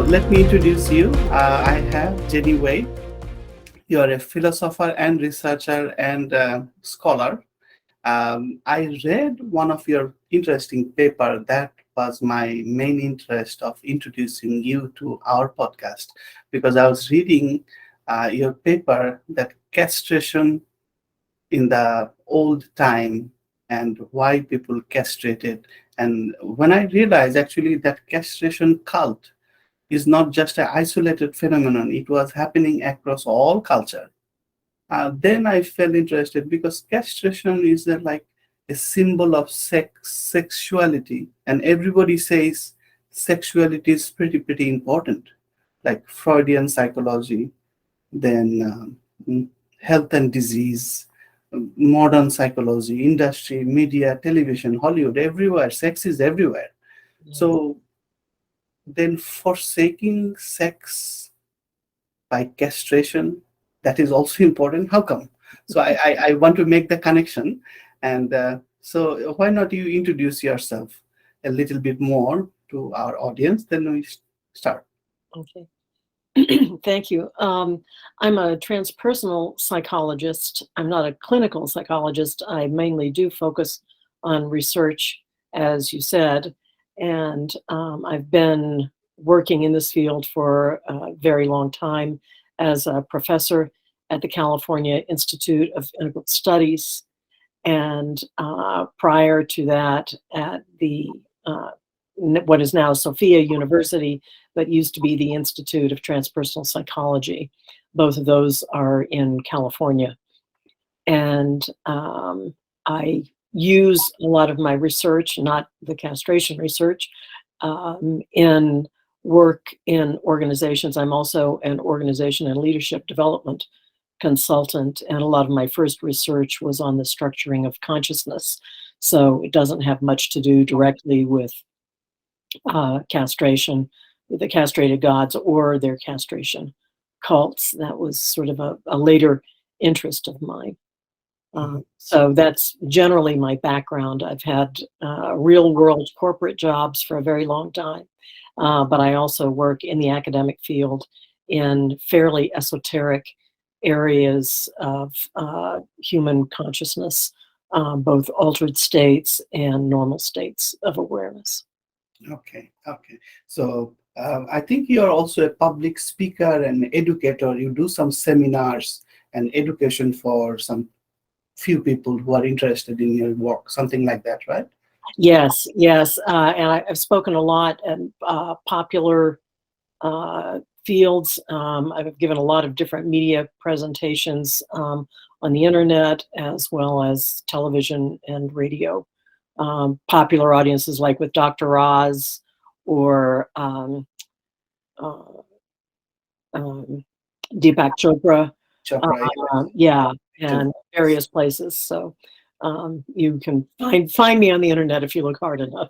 let me introduce you. I have Jenny Wei. You are a philosopher and researcher and scholar. I read one of your interesting paper. That was my main interest of introducing you to our podcast because I was reading your paper that castration in the old time and why people castrated. And when I realized actually that castration cult is not just an isolated phenomenon, it was happening across all culture. Then I felt interested because castration is like a symbol of sexuality, and everybody says sexuality is pretty important, like Freudian psychology, then health and disease, modern psychology, industry, media, television, Hollywood, everywhere. Sex is everywhere. Yeah. So then forsaking sex by castration, that is also important. How come? So I want to make the connection. And so why not you introduce yourself a little bit more to our audience, then we start. Okay. Thank you. I'm a transpersonal psychologist. I'm not a clinical psychologist. I mainly do focus on research, as you said, and I've been working in this field for a very long time as a professor at the California Institute of Integrative Studies, and prior to that at the what is now Sophia University, but used to be the Institute of Transpersonal Psychology. Both of those are in California. And I use a lot of my research, not the castration research, in work in organizations. I'm also an organization and leadership development consultant, and a lot of my first research was on the structuring of consciousness. So it doesn't have much to do directly with castration, with the castrated gods or their castration cults. That was sort of a later interest of mine. So that's generally my background. I've had real world corporate jobs for a very long time, but I also work in the academic field in fairly esoteric areas of human consciousness, both altered states and normal states of awareness. Okay. So I think you are also a public speaker and educator. You do some seminars and education for some few people who are interested in your work, something like that, right? Yes. And I've spoken a lot at popular fields. I've given a lot of different media presentations on the internet as well as television and radio. Popular audiences like with Dr. Oz or uh, Deepak Chopra, Chopra, yeah, and various places. So you can find me on the internet if you look hard enough.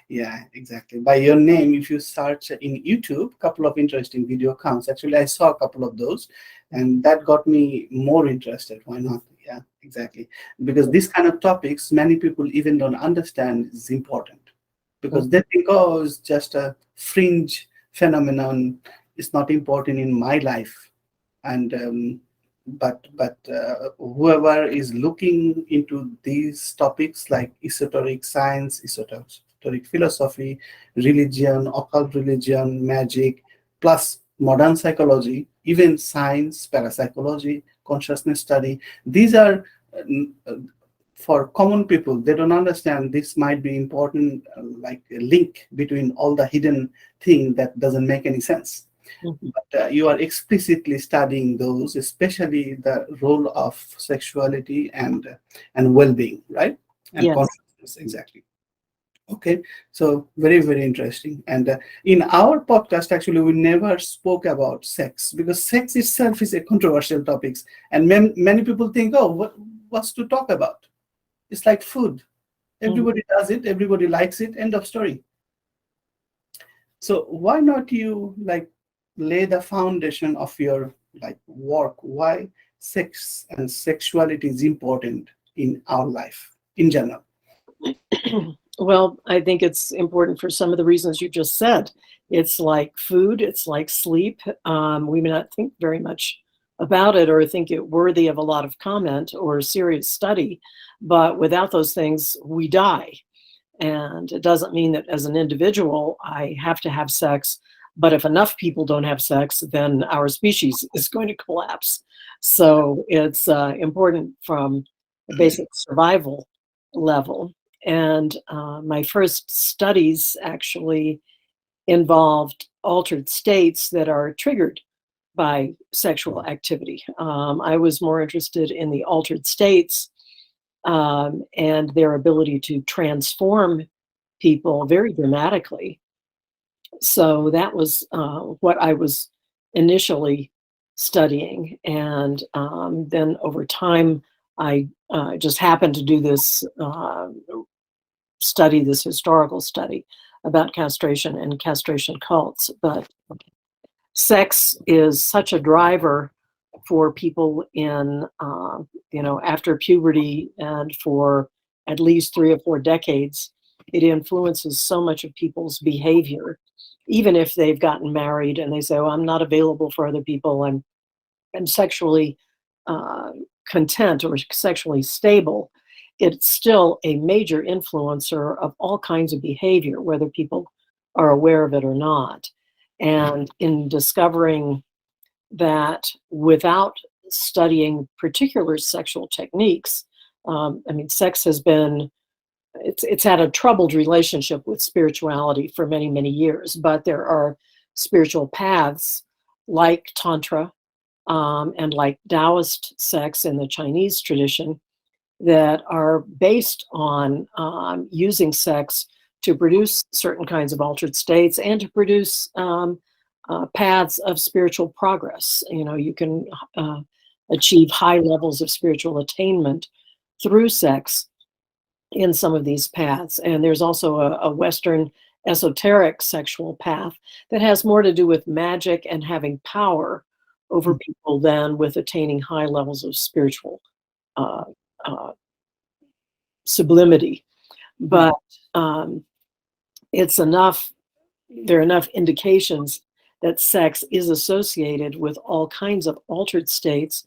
yeah, exactly. By your name, if you search in YouTube, a couple of interesting video accounts. Actually, I saw a couple of those, and that got me more interested. Why not? Yeah, exactly. Because these kind of topics, many people even don't understand is important because they think, oh, it's just a fringe phenomenon. It's not important in my life. And whoever is looking into these topics like esoteric science, esoteric philosophy, religion, occult religion, magic, plus modern psychology, even science, parapsychology, consciousness study, these are for common people. They don't understand this might be important, like a link between all the hidden thing that doesn't make any sense. But you are explicitly studying those, especially the role of sexuality and well-being, right? And Yes. consciousness, exactly. Okay, so very interesting. And in our podcast, actually, we never spoke about sex because sex itself is a controversial topic, and many people think, oh, what's to talk about? It's like food. Everybody does it. Everybody likes it. End of story. So why not you like lay the foundation of your like work? Why sex and sexuality is important in our life in general? Well, I think it's important for some of the reasons you just said. It's like food, it's like sleep. We may not think very much about it or think it worthy of a lot of comment or serious study, but without those things, we die. And it doesn't mean that as an individual, I have to have sex, but if enough people don't have sex, then our species is going to collapse. So it's important from a basic survival level. And my first studies actually involved altered states that are triggered by sexual activity. I was more interested in the altered states and their ability to transform people very dramatically. So that was what I was initially studying. And then over time, I just happened to do this study, this historical study about castration and castration cults. But sex is such a driver for people in, after puberty and for at least 3 or 4 decades. It influences so much of people's behavior, even if they've gotten married and they say, "Oh, I'm not available for other people. I'm sexually uh, content or sexually stable." It's still a major influencer of all kinds of behavior, whether people are aware of it or not. And in discovering that without studying particular sexual techniques, sex has been it's had a troubled relationship with spirituality for many, many years, but there are spiritual paths like Tantra and like Taoist sex in the Chinese tradition that are based on using sex to produce certain kinds of altered states and to produce paths of spiritual progress. You can achieve high levels of spiritual attainment through sex in some of these paths. And there's also a Western esoteric sexual path that has more to do with magic and having power over people than with attaining high levels of spiritual uh, uh, sublimity. But it's enough, there are enough indications that sex is associated with all kinds of altered states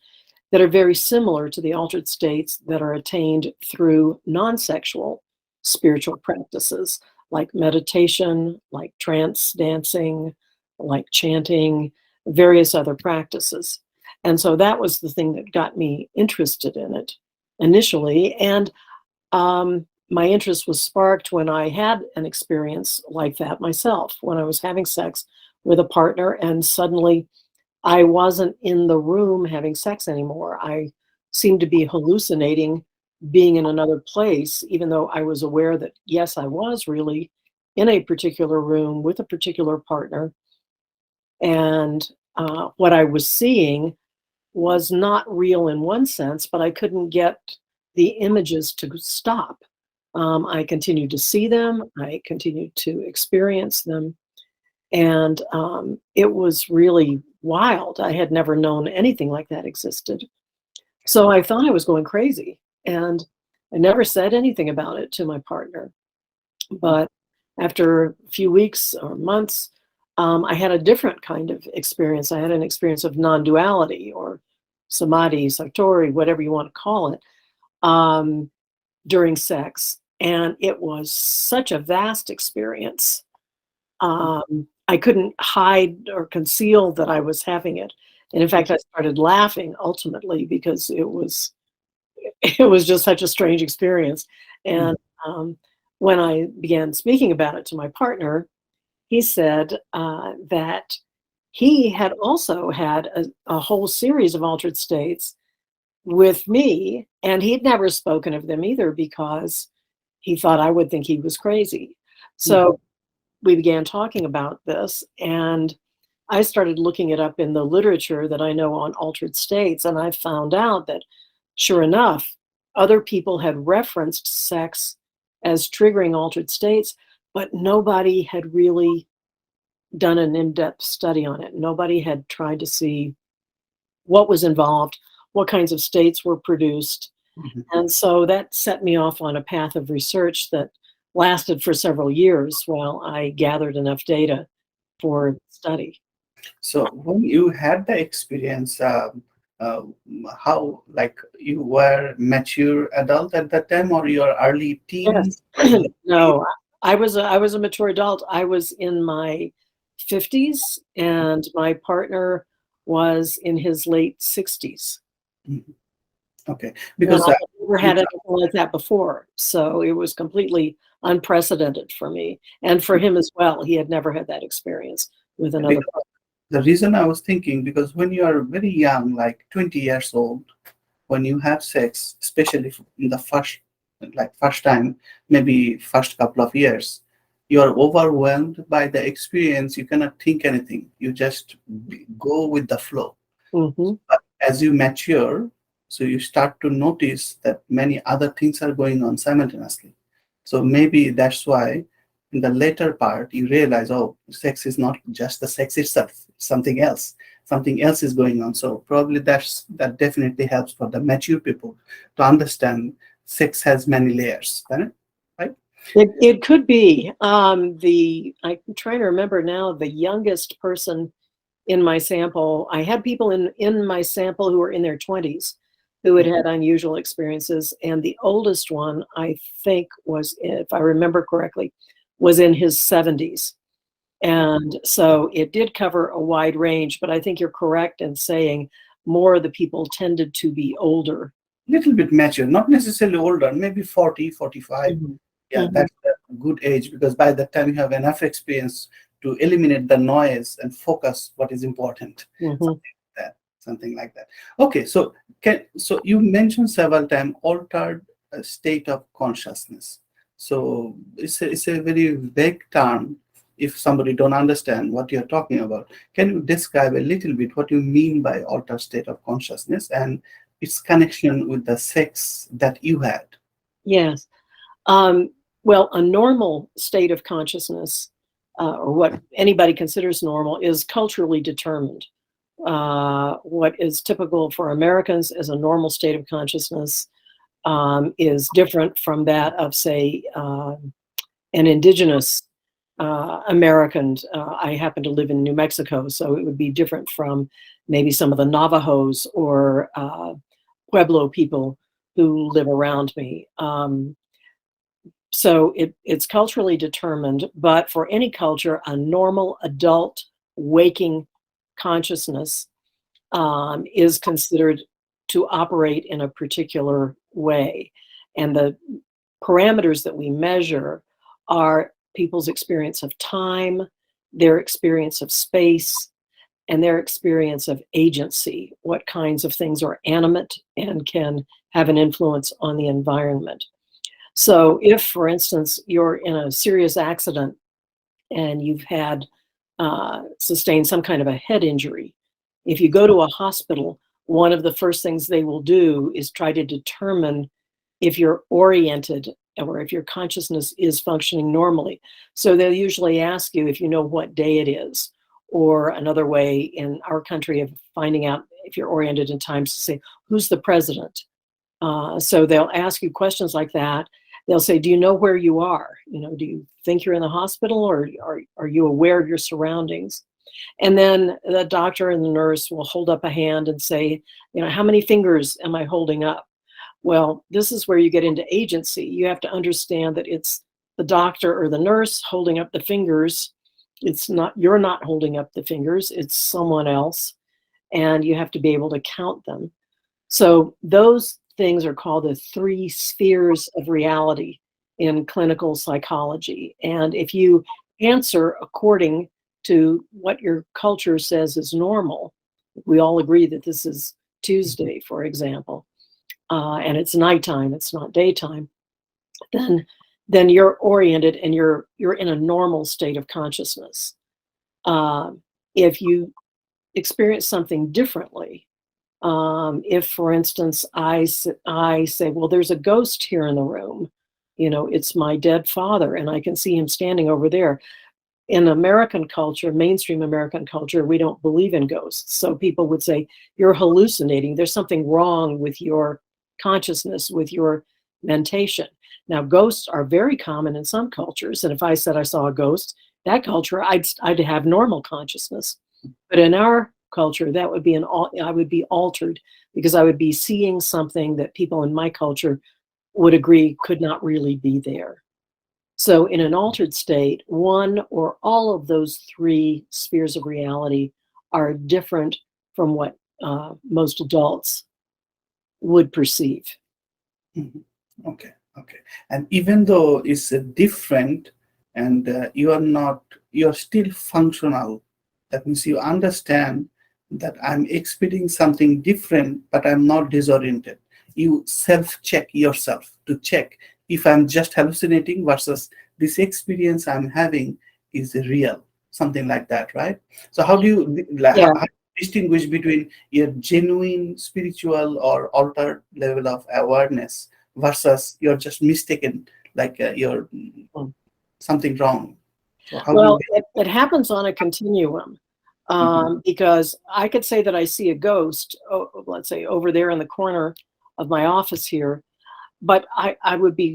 that are very similar to the altered states that are attained through non-sexual spiritual practices like meditation, like trance dancing, like chanting, various other practices. And so that was the thing that got me interested in it initially. And my interest was sparked when I had an experience like that myself, when I was having sex with a partner and suddenly I wasn't in the room having sex anymore. I seemed to be hallucinating being in another place, even though I was aware that, yes, I was really in a particular room with a particular partner. And what I was seeing was not real in one sense, but I couldn't get the images to stop. I continued to see them, I continued to experience them. And it was really wild. I had never known anything like that existed. So I thought I was going crazy. And I never said anything about it to my partner. But after a few weeks or months, I had a different kind of experience. I had an experience of non duality or samadhi, satori, whatever you want to call it, during sex. And it was such a vast experience. I couldn't hide or conceal that I was having it. And in fact, I started laughing ultimately because it was just such a strange experience. And when I began speaking about it to my partner, he said that he had also had a whole series of altered states with me, and he'd never spoken of them either because he thought I would think he was crazy. So we began talking about this, and I started looking it up in the literature that I know on altered states, and I found out that, sure enough, other people had referenced sex as triggering altered states, but nobody had really done an in-depth study on it. Nobody had tried to see what was involved, what kinds of states were produced. And so that set me off on a path of research that lasted for several years while I gathered enough data for study. So when you had the experience, uh, how like you were mature adult at that time, or your early teens, or Yes. late teens? No, I was a mature adult. I was in my 50s and my partner was in his late 60s. Mhm. Okay, And because I had never you had anything like that before. So it was completely unprecedented for me and for him as well. He had never had that experience with another because the reason I was thinking, because when you are very young, like 20 years old, when you have sex, especially in the first time, maybe first couple of years, you are overwhelmed by the experience. You cannot think anything. You just go with the flow. partner. But as you mature, so you start to notice that many other things are going on simultaneously. So maybe that's why in the later part you realize, oh, sex is not just the sex itself, it's something else. Something else is going on. So probably that definitely helps for the mature people to understand sex has many layers, right? It could be. I'm trying to remember now the youngest person in my sample. I had people in my sample who were in their 20s who had had unusual experiences, and the oldest one, I think, was, if I remember correctly, was in his 70s. And so it did cover a wide range, but I think you're correct in saying more of the people tended to be older. Little bit mature, not necessarily older, maybe 40, 45. Mhm. Yeah, Mhm. that's a good age because by that time you have enough experience to eliminate the noise and focus what is important. Mhm. Something like that. Something like that. Okay, so you mentioned several times altered state of consciousness. So it's a very vague term if somebody don't understand what you're talking about. Can you describe a little bit what you mean by altered state of consciousness and its connection with the sex that you had? Yes. Um, well, a normal state of consciousness, or what anybody considers normal, is culturally determined. What is typical for Americans as a normal state of consciousness is different from that of, say, an indigenous American. I happen to live in New Mexico, so it would be different from maybe some of the Navajos or Pueblo people who live around me. So it's culturally determined, but for any culture, a normal adult waking consciousness is considered to operate in a particular way. And the parameters that we measure are people's experience of time, their experience of space, and their experience of agency. What kinds of things are animate and can have an influence on the environment. So if, for instance, you're in a serious accident and you've had sustained some kind of a head injury, if you go to a hospital, one of the first things they will do is try to determine if you're oriented or if your consciousness is functioning normally. So they'll usually ask you if you know what day it is, or another way in our country of finding out if you're oriented in time is to say, who's the president? So they'll ask you questions like that. They'll say, do you know where you are? You know, do you think you're in the hospital, or are you aware of your surroundings? And then the doctor and the nurse will hold up a hand and say, you know, how many fingers am I holding up? Well, this is where you get into agency. You have to understand that it's the doctor or the nurse holding up the fingers. It's not, you're not holding up the fingers, it's someone else. And you have to be able to count them. So those things are called the three spheres of reality in clinical psychology. And if you answer according to what your culture says is normal, we all agree that this is Tuesday, for example, and it's nighttime, it's not daytime, then you're oriented and you're in a normal state of consciousness. If you experience something differently, if, for instance, I say, well, there's a ghost here in the room, you know, it's my dead father, and I can see him standing over there. In American culture, mainstream American culture, we don't believe in ghosts. So people would say, you're hallucinating. There's something wrong with your consciousness, with your mentation. Now, ghosts are very common in some cultures, and if I said I saw a ghost, that culture, I'd have normal consciousness. But in our culture, that would be I would be altered, because I would be seeing something that people in my culture would agree could not really be there. So in an altered state, one or all of those three spheres of reality are different from what most adults would perceive. Mhm. Okay, okay. And even though it's different, and you're still functional. That means you understand that I'm experiencing something different, but I'm not disoriented. You self-check yourself to check if I'm just hallucinating versus this experience I'm having is real, something like that, right? So how do you Yeah. how distinguish between your genuine spiritual or altered level of awareness versus you're just mistaken, like you're Mm. something wrong? So how do you Well, it happens on a continuum, Mhm, because I could say that I see a ghost, let's say over there in the corner of my office here, but I would be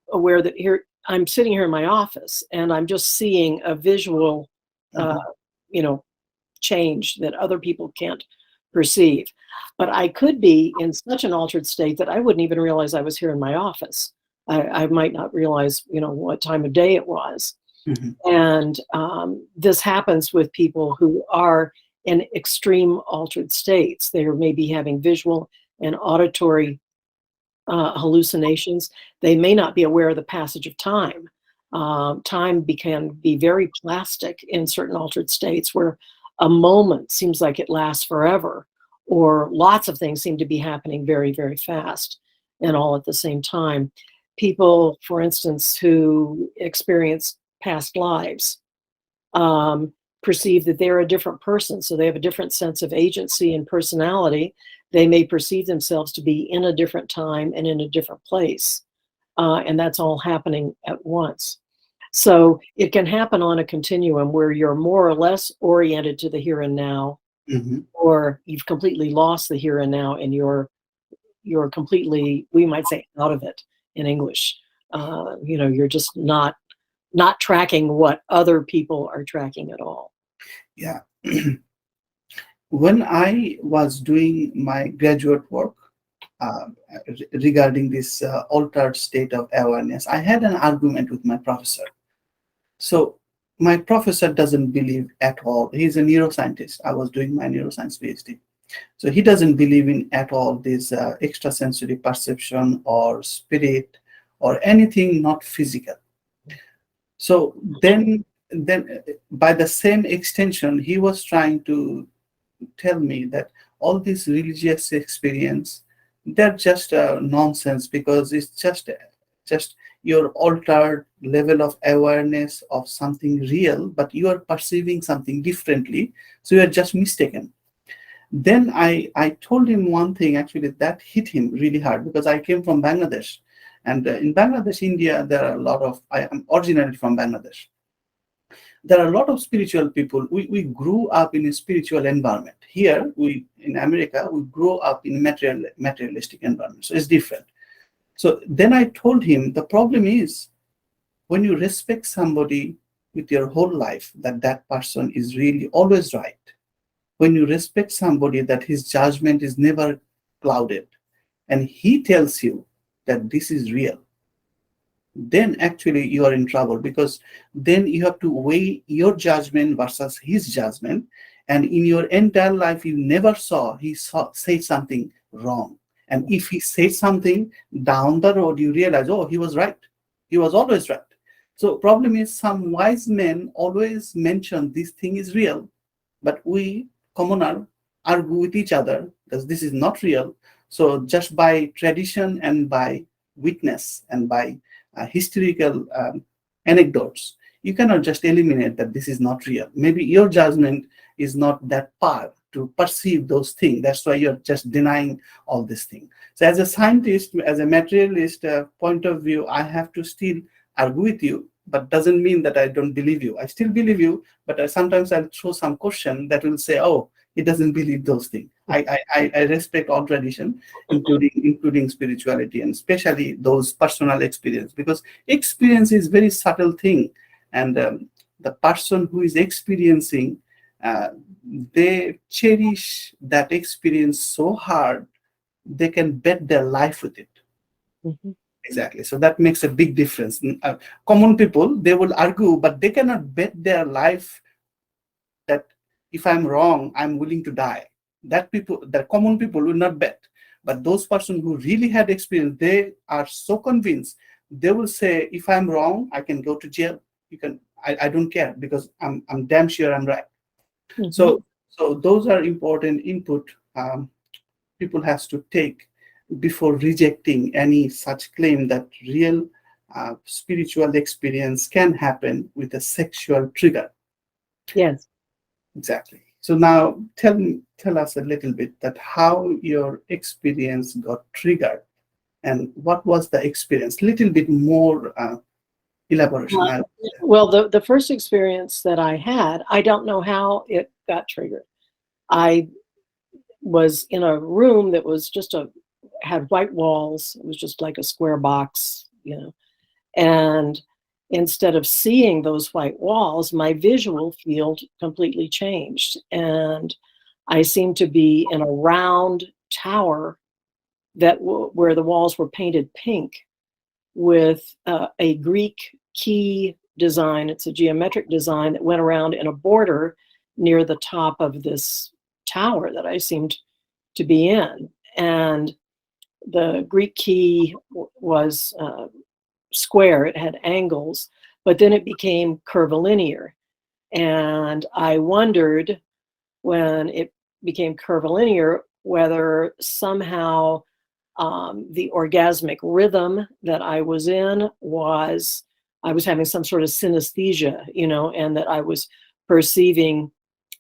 aware that here I'm sitting here in my office and I'm just seeing a visual, uh, mhm, you know, change that other people can't perceive. But I could be in such an altered state that I wouldn't even realize I was here in my office. I might not realize, what time of day it was. mhm, And this happens with people who are in extreme altered states. They are maybe having visual and auditory hallucinations. They may not be aware of the passage of time. Time can be very plastic in certain altered states where a moment seems like it lasts forever, or lots of things seem to be happening very, very fast and all at the same time. People, for instance, who experience past lives um, perceive that they're a different person. So they have a different sense of agency and personality. They may perceive themselves to be in a different time and in a different place. And that's all happening at once. So it can happen on a continuum where you're more or less oriented to the here and now, mhm. or you've completely lost the here and now and you're completely, we might say, out of it in English. You're just not tracking what other people are tracking at all. Yeah. When I was doing my graduate work uh, regarding this altered state of awareness, I had an argument with my professor. So my professor doesn't believe at all. He's a neuroscientist. I was doing my neuroscience PhD. So he doesn't believe in at all this extrasensory perception or spirit or anything not physical. So then by the same extension, he was trying to tell me that all this religious experience, they're just nonsense, because it's just your altered level of awareness of something real, but you are perceiving something differently, so you're just mistaken. Then I told him one thing actually that hit him really hard, because I came from Bangladesh, and in Bangladesh, India, there are a lot of, I am originally from Bangladesh. There are a lot of spiritual people. We grew up in a spiritual environment. Here, we in America, we grow up in materialistic environment. So it's different. So then I told him the problem is when you respect somebody with your whole life, that person is really always right. When you respect somebody, that his judgment is never clouded, and he tells you that this is real, then actually you are in trouble, because then you have to weigh your judgment versus his judgment. And in your entire life, you never saw say something wrong. And if he says something down the road, you realize, oh, he was right. He was always right. So problem is, some wise men always mention this thing is real, but we commoner argue with each other because this is not real. So just by tradition and by witness and by historical anecdotes, you cannot just eliminate that this is not real. Maybe your judgment is not that far to perceive those things. That's why you're just denying all these things. So as a scientist, as a materialist point of view, I have to still argue with you, but doesn't mean that I don't believe you. I still believe you, but sometimes I'll throw some question that will say, oh, It doesn't believe those things. I respect all tradition, including spirituality, and especially those personal experience, because experience is very subtle thing, and the person who is experiencing, uh, they cherish that experience so hard they can bet their life with it. Mhm. Exactly. So that makes a big difference. Common people, they will argue, but they cannot bet their life that if I'm wrong, I'm willing to die. That people, the common people will not bet. But those persons who really had experience, they are so convinced, they will say, if I'm wrong, I can go to jail. You can, I don't care because I'm damn sure I'm right. Mhm. So those are important input people has to take before rejecting any such claim that real spiritual experience can happen with a sexual trigger. Yes. Exactly. So now tell us a little bit that how your experience got triggered and what was the experience. Little bit more elaboration. Uh, well, the first experience that I had, I don't know how it got triggered. I was in a room that was just had white walls. It was just like a square box, you know. And instead of seeing those white walls, my visual field completely changed. And I seemed to be in a round tower where the walls were painted pink with a Greek key design. It's a geometric design that went around in a border near the top of this tower that I seemed to be in. And the Greek key was square, it had angles, but then it became curvilinear. And I wondered when it became curvilinear whether somehow the orgasmic rhythm that I was in I was having some sort of synesthesia, you know, and that I was perceiving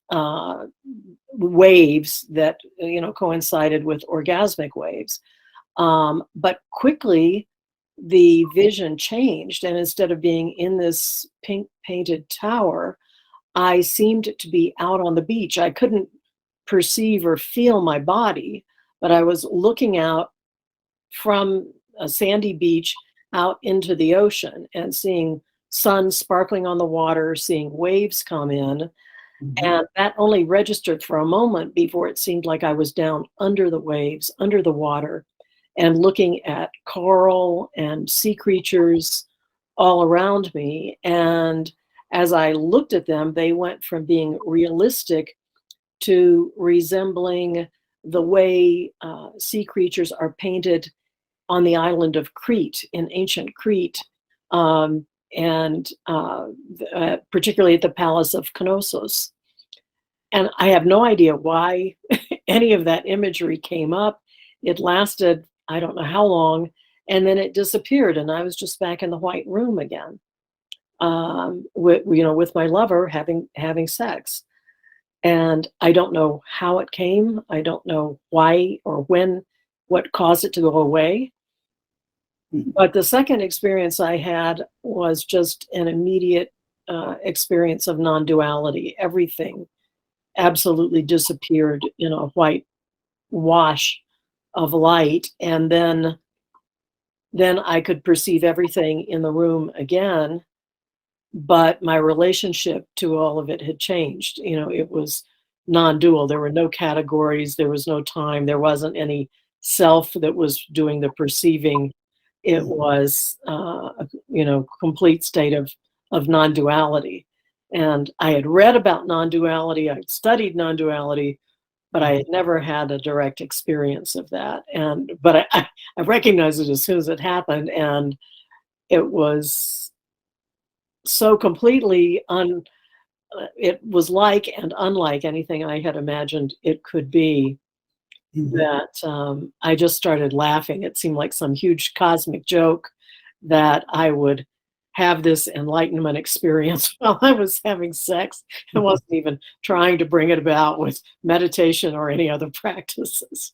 uh, waves that, you know, coincided with orgasmic waves. But quickly, the vision changed, and instead of being in this pink painted tower, I seemed to be out on the beach. I couldn't perceive or feel my body, but I was looking out from a sandy beach out into the ocean and seeing sun sparkling on the water, seeing waves come in. Mhm. And that only registered for a moment before it seemed like I was down under the waves, under the water, and looking at coral and sea creatures all around me. And as I looked at them, they went from being realistic to resembling the way sea creatures are painted on the island of Crete, in ancient Crete, and particularly at the Palace of Knossos. And I have no idea why any of that imagery came up. It lasted, I don't know how long, and then it disappeared, and I was just back in the white room again, with my lover having sex. And I don't know how it came. I don't know why or when, what caused it to go away. Mhm. But the second experience I had was just an immediate experience of non-duality. Everything absolutely disappeared in a white wash of light, and then I could perceive everything in the room again, but my relationship to all of it had changed. You know, it was non-dual. There were no categories, there was no time, there wasn't any self that was doing the perceiving. It was complete state of non-duality. And I had read about non-duality, I'd studied non-duality, but I had never had a direct experience of that. But I recognized it as soon as it happened, and it was so completely it was like and unlike anything I had imagined it could be, Mhm. that I just started laughing. It seemed like some huge cosmic joke that I would have this enlightenment experience while I was having sex. I Mhm. wasn't even trying to bring it about with meditation or any other practices.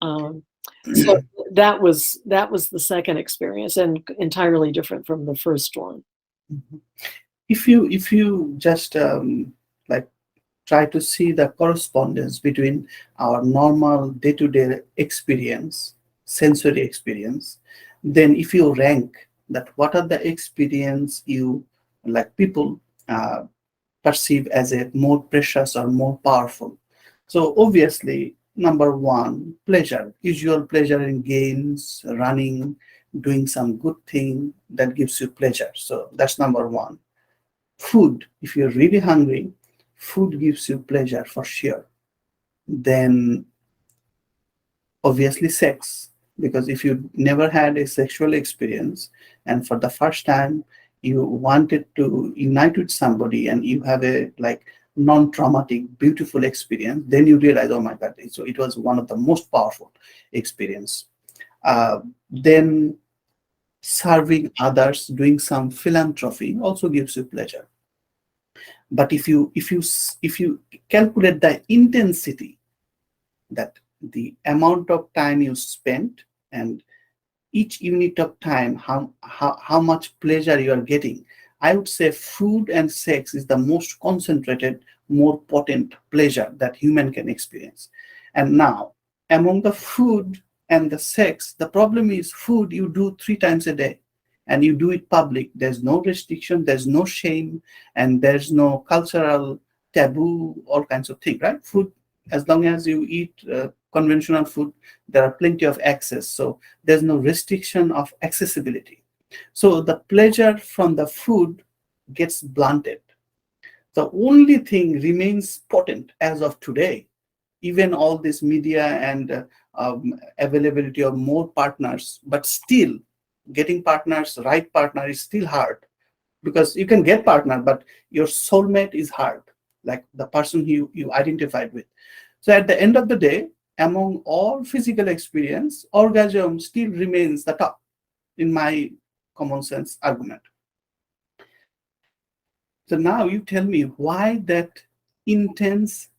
Um, so that was the second experience, and entirely different from the first one. Mhm. If you just like try to see the correspondence between our normal day-to-day experience, sensory experience. Then if you rank that, what are the experience you, like, people perceive as a more precious or more powerful. So obviously, number one, pleasure, usual pleasure in games, running, doing some good thing that gives you pleasure. So that's number one. Food, if you're really hungry, food gives you pleasure for sure. Then obviously sex, because if you never had a sexual experience and for the first time you wanted to unite with somebody and you have a like non-traumatic beautiful experience, then you realize, oh my god, so it was one of the most powerful experience. Then serving others, doing some philanthropy also gives you pleasure. But if you calculate the intensity, that the amount of time you spent and each unit of time, how much pleasure you are getting, I would say food and sex is the most concentrated, more potent pleasure that human can experience. And now, among the food and the sex, the problem is food you do 3 times a day and you do it public. There's no restriction, there's no shame, and there's no cultural taboo, all kinds of things, right? Food, as long as you eat conventional food, there are plenty of access. So there's no restriction of accessibility. So the pleasure from the food gets blunted. The only thing remains potent as of today, even all this media and availability of more partners, but still getting partners, right partner is still hard, because you can get partner, but your soulmate is hard, like the person you identified with. So at the end of the day, among all physical experience, orgasm still remains the top, in my common sense argument. So now you tell me why that intense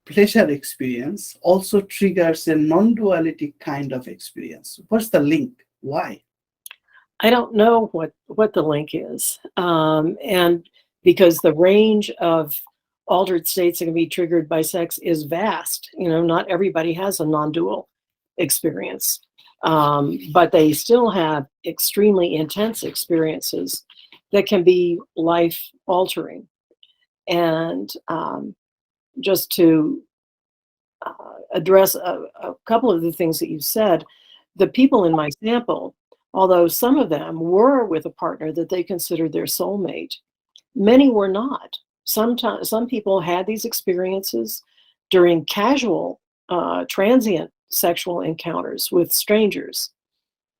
pleasure experience also triggers a non-duality kind of experience. What's the link? Why? I don't know what the link is, and because the range of altered states that can be triggered by sex is vast. Not everybody has a non-dual experience, but they still have extremely intense experiences that can be life-altering. And just to address a couple of the things that you said, the people in my sample, although some of them were with a partner that they considered their soulmate, many were not. Sometimes some people had these experiences during casual, transient sexual encounters with strangers,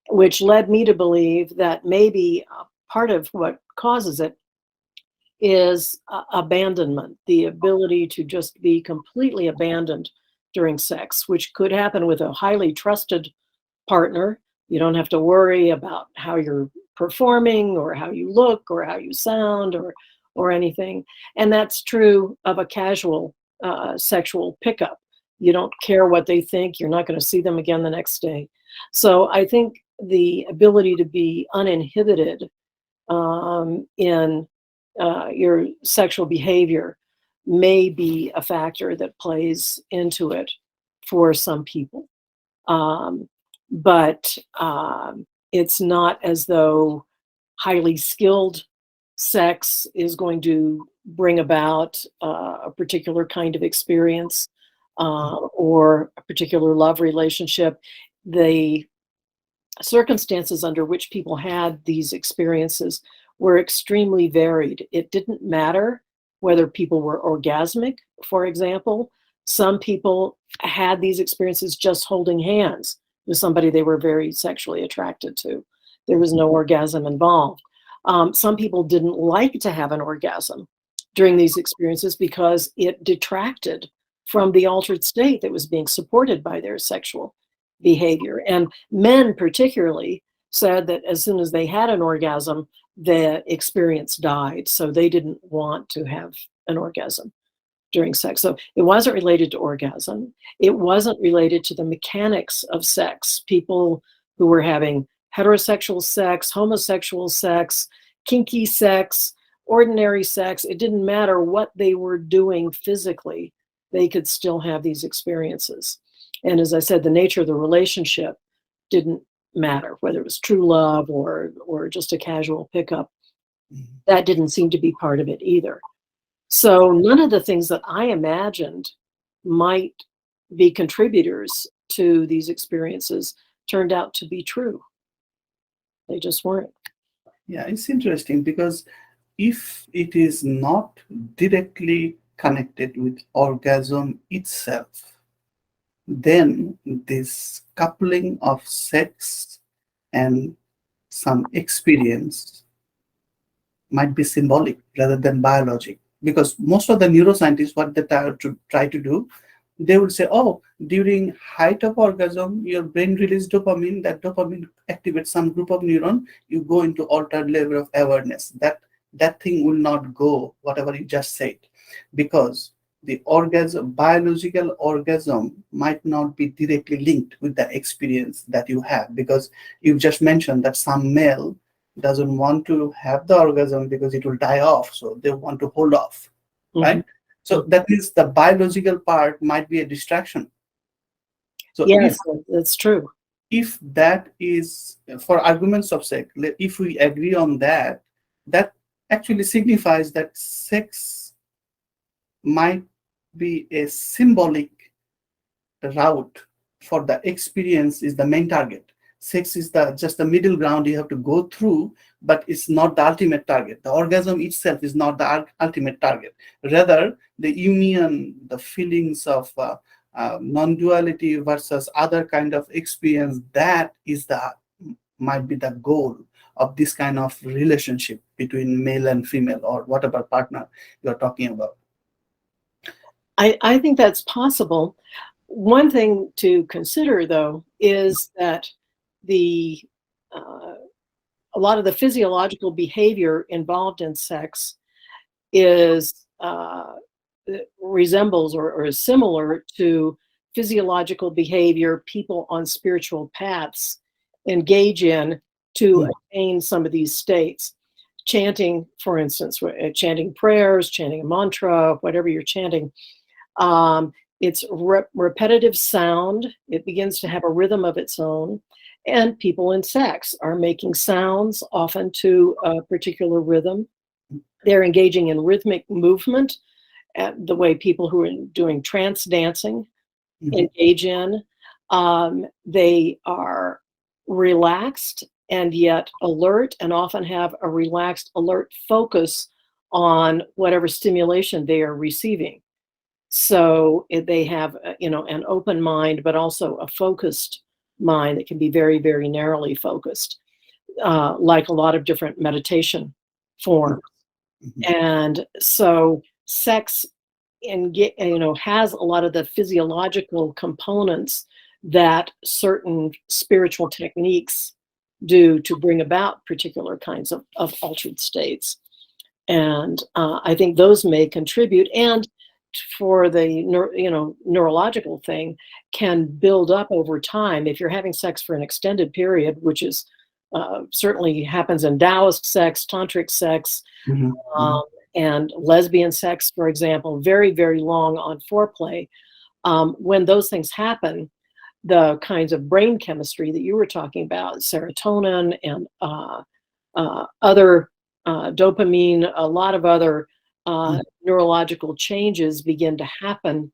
which led me to believe that maybe part of what causes it is abandonment, the ability to just be completely abandoned during sex, which could happen with a highly trusted partner. You don't have to worry about how you're performing or how you look or how you sound or anything. And that's true of a casual sexual pickup. You don't care what they think. You're not going to see them again the next day. So I think the ability to be uninhibited in your sexual behavior may be a factor that plays into it for some people. But it's not as though highly skilled sex is going to bring about a particular kind of experience or a particular love relationship. The circumstances under which people had these experiences were extremely varied. It didn't matter whether people were orgasmic, for example. Some people had these experiences just holding hands with somebody they were very sexually attracted to. There was no orgasm involved. Some people didn't like to have an orgasm during these experiences because it detracted from the altered state that was being supported by their sexual behavior. And men particularly said that as soon as they had an orgasm, the experience died. So they didn't want to have an orgasm during sex. So it wasn't related to orgasm. It wasn't related to the mechanics of sex. People who were having heterosexual sex, homosexual sex, kinky sex, ordinary sex, it didn't matter what they were doing physically, they could still have these experiences. And as I said, the nature of the relationship didn't matter, whether it was true love or just a casual pickup. That didn't seem to be part of it either. So none of the things that I imagined might be contributors to these experiences turned out to be true. They just weren't. Yeah, it's interesting because if it is not directly connected with orgasm itself, then this coupling of sex and some experience might be symbolic rather than biologic. Because most of the neuroscientists, what they try to do, they would say, oh, during height of orgasm, your brain releases dopamine. That dopamine activates some group of neuron. You go into altered level of awareness. That thing will not go, whatever you just said, because the orgasm, biological orgasm, might not be directly linked with the experience that you have, because you just mentioned that some male doesn't want to have the orgasm because it will die off, so they want to hold off, right? So that means the biological part might be a distraction. So yes, that's true. if that is, for arguments of sake, if we agree on that, that actually signifies that sex might be a symbolic route for the experience is the main target. Sex is just the middle ground you have to go through, but it's not the ultimate target. The orgasm itself is not the ultimate target. Rather, the union, the feelings of non-duality versus other kind of experience, that is might be the goal of this kind of relationship between male and female or whatever partner you're talking about. I think that's possible. One thing to consider, though, is that a lot of the physiological behavior involved in sex resembles or is similar to physiological behavior people on spiritual paths engage in to attain some of these states. Chanting, for instance, chanting prayers, chanting a mantra, whatever you're chanting, it's repetitive sound. It begins to have a rhythm of its own. And people in sex are making sounds, often to a particular rhythm. They're engaging in rhythmic movement, the way people who are doing trance dancing engage in. They are relaxed and yet alert, and often have a relaxed, alert focus on whatever stimulation they are receiving. So they have, an open mind, but also a focused mind that can be very, very narrowly focused, like a lot of different meditation forms. And so sex has a lot of the physiological components that certain spiritual techniques do to bring about particular kinds of altered states. And I think those may contribute. And for the neurological thing, can build up over time if you're having sex for an extended period, which is certainly happens in Taoist sex, tantric sex, and lesbian sex, for example, very, very long on foreplay. When those things happen, the kinds of brain chemistry that you were talking about, serotonin and other dopamine, a lot of other neurological changes begin to happen.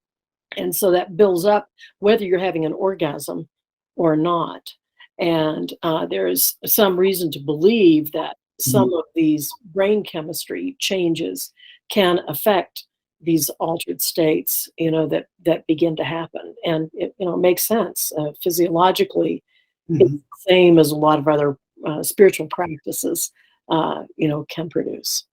And so that builds up whether you're having an orgasm or not. And there's some reason to believe that some of these brain chemistry changes can affect these altered states, that begin to happen. And it, makes sense. Physiologically, it's the same as a lot of other spiritual practices, can produce.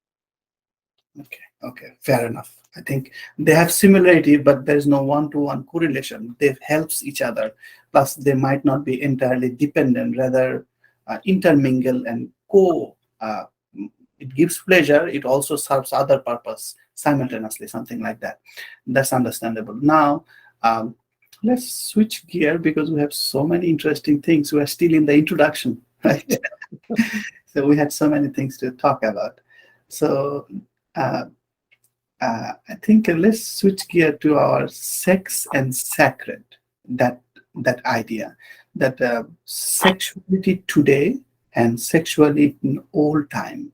Okay, fair enough. I think they have similarity, but there's no one-to-one correlation. They helps each other. Plus, they might not be entirely dependent, rather intermingle and it gives pleasure. It also serves other purpose simultaneously, something like that. That's understandable. Now, let's switch gear because we have so many interesting things. We are still in the introduction, right? So we had so many things to talk about. So uh, I think let's switch gear to our sex and sacred. That that idea that sexuality today and sexuality in old time,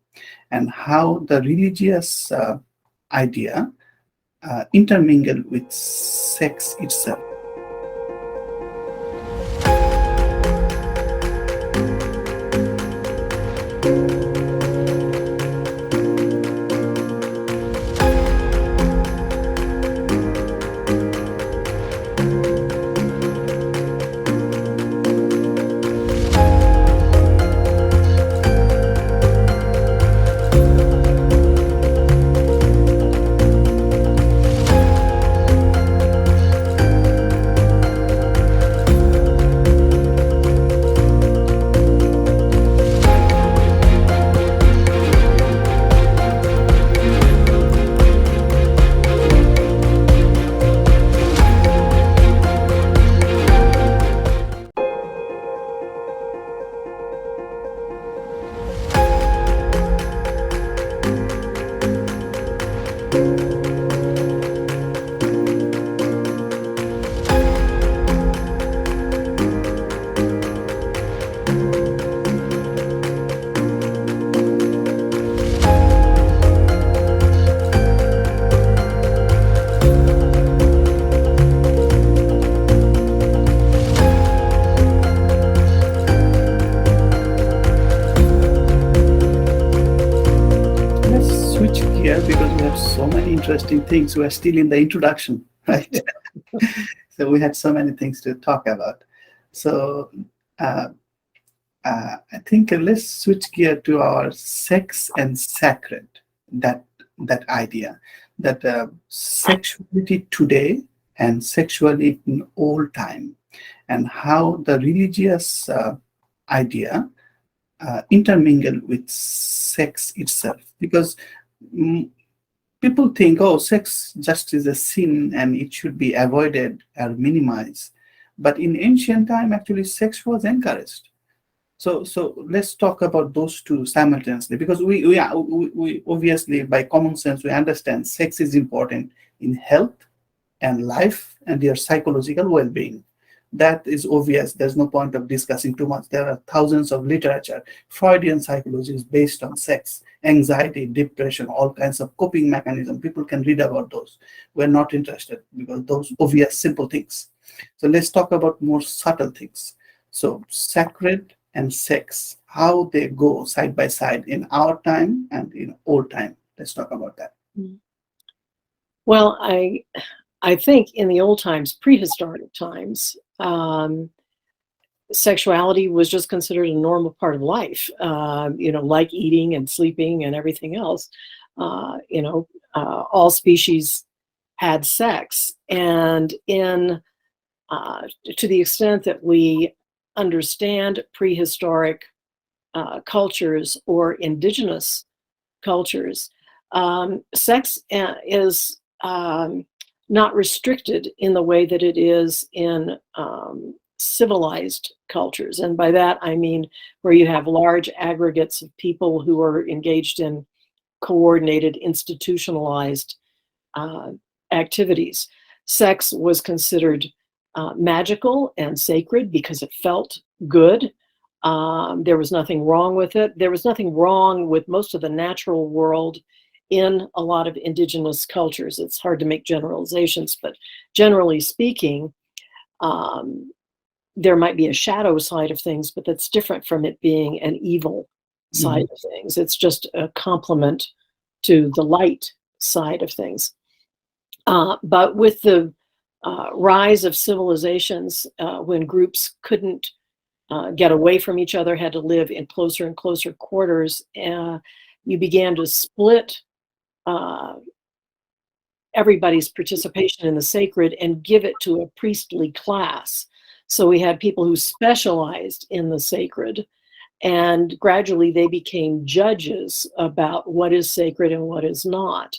and how the religious idea intermingle with sex itself. Let's switch gear because we have so many interesting things. We are still in the introduction, right? So we had so many things to talk about. So uh, I think let's switch gear to our sex and sacred. That that idea that sexuality today and sexuality in old time, and how the religious idea intermingle with sex itself. Because mm, people think, oh, sex just is a sin and it should be avoided or minimized. But in ancient time, actually, sex was encouraged. So let's talk about those two simultaneously, because we obviously, by common sense, we understand sex is important in health and life and your psychological well-being. That is obvious. There's no point of discussing too much. There are thousands of literature. Freudian psychology is based on sex, anxiety, depression, all kinds of coping mechanism. People can read about those. We're not interested because those obvious simple things. So let's talk about more subtle things. So sacred and sex, how they go side by side in our time and in old time. Let's talk about that. Well, I think in the old times, prehistoric times, sexuality was just considered a normal part of life, like eating and sleeping and everything else. All species had sex. And to the extent that we understand prehistoric cultures or indigenous cultures, sex is not restricted in the way that it is in civilized cultures. And by that, I mean where you have large aggregates of people who are engaged in coordinated, institutionalized activities. Sex was considered magical and sacred because it felt good. There was nothing wrong with it. There was nothing wrong with most of the natural world in a lot of indigenous cultures. It's hard to make generalizations, but generally speaking, there might be a shadow side of things, but that's different from it being an evil side of things. It's just a complement to the light side of things. But with the rise of civilizations, when groups couldn't get away from each other, had to live in closer and closer quarters, you began to split everybody's participation in the sacred and give it to a priestly class. So we had people who specialized in the sacred, and gradually they became judges about what is sacred and what is not.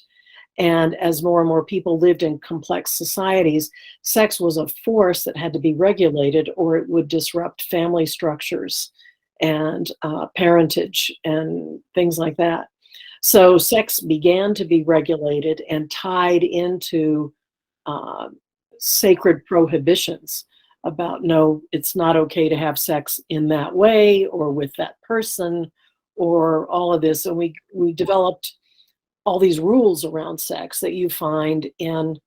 And as more and more people lived in complex societies, sex was a force that had to be regulated or it would disrupt family structures and parentage and things like that. So sex began to be regulated and tied into uh, sacred prohibitions about, no, it's not okay to have sex in that way or with that person or all of this. And we developed all these rules around sex that you find in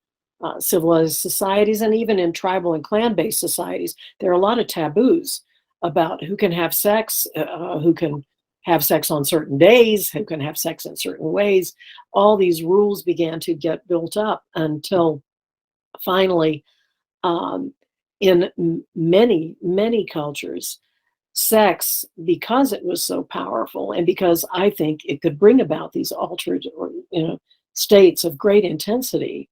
civilized societies and even in tribal and clan-based societies. There are a lot of taboos about who can have sex, who can have sex on certain days, who can have sex in certain ways. All these rules began to get built up until finally, um, in many cultures, sex, because it was so powerful and because I think it could bring about these altered or states of great intensity,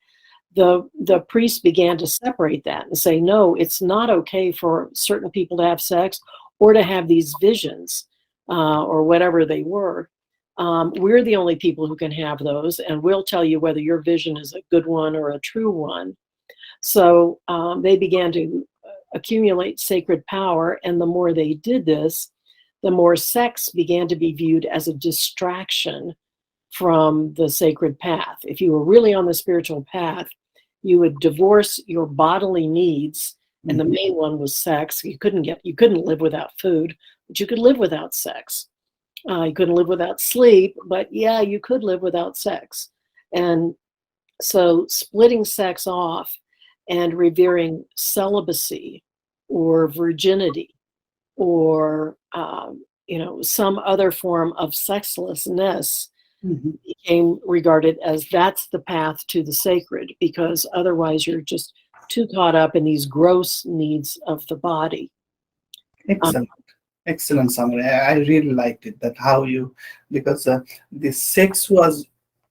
the priests began to separate that and say, no, it's not okay for certain people to have sex or to have these visions or whatever they were. We're the only people who can have those, and we'll tell you whether your vision is a good one or a true one. So they began to accumulate sacred power, and the more they did this, the more sex began to be viewed as a distraction from the sacred path. If you were really on the spiritual path, you would divorce your bodily needs, and the main one was sex. You couldn't live without food, but you could live without sex. You couldn't live without sleep, but yeah, you could live without sex. And so splitting sex off and revering celibacy or virginity or some other form of sexlessness became regarded as that's the path to the sacred, because otherwise you're just too caught up in these gross needs of the body. Excellent. Excellent summary. I really liked it, that how you, because the sex was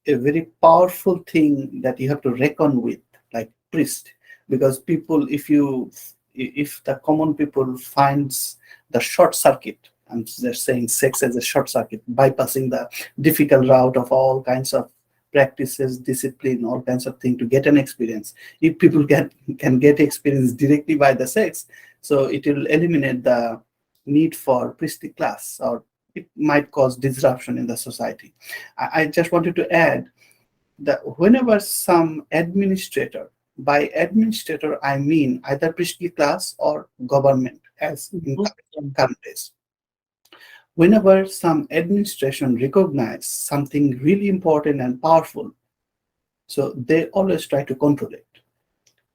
a very powerful thing that you have to reckon with, like priest, because people, if the common people finds the short circuit, I'm just saying sex as a short circuit, bypassing the difficult route of all kinds of practices, discipline, all kinds of things to get an experience. If people can get experience directly by the sex, so it will eliminate the need for priestly class, or it might cause disruption in the society. I just wanted to add that whenever some administrator, by administrator I mean either priestly class or government, as in current days, whenever some administration recognize something really important and powerful, so they always try to control it.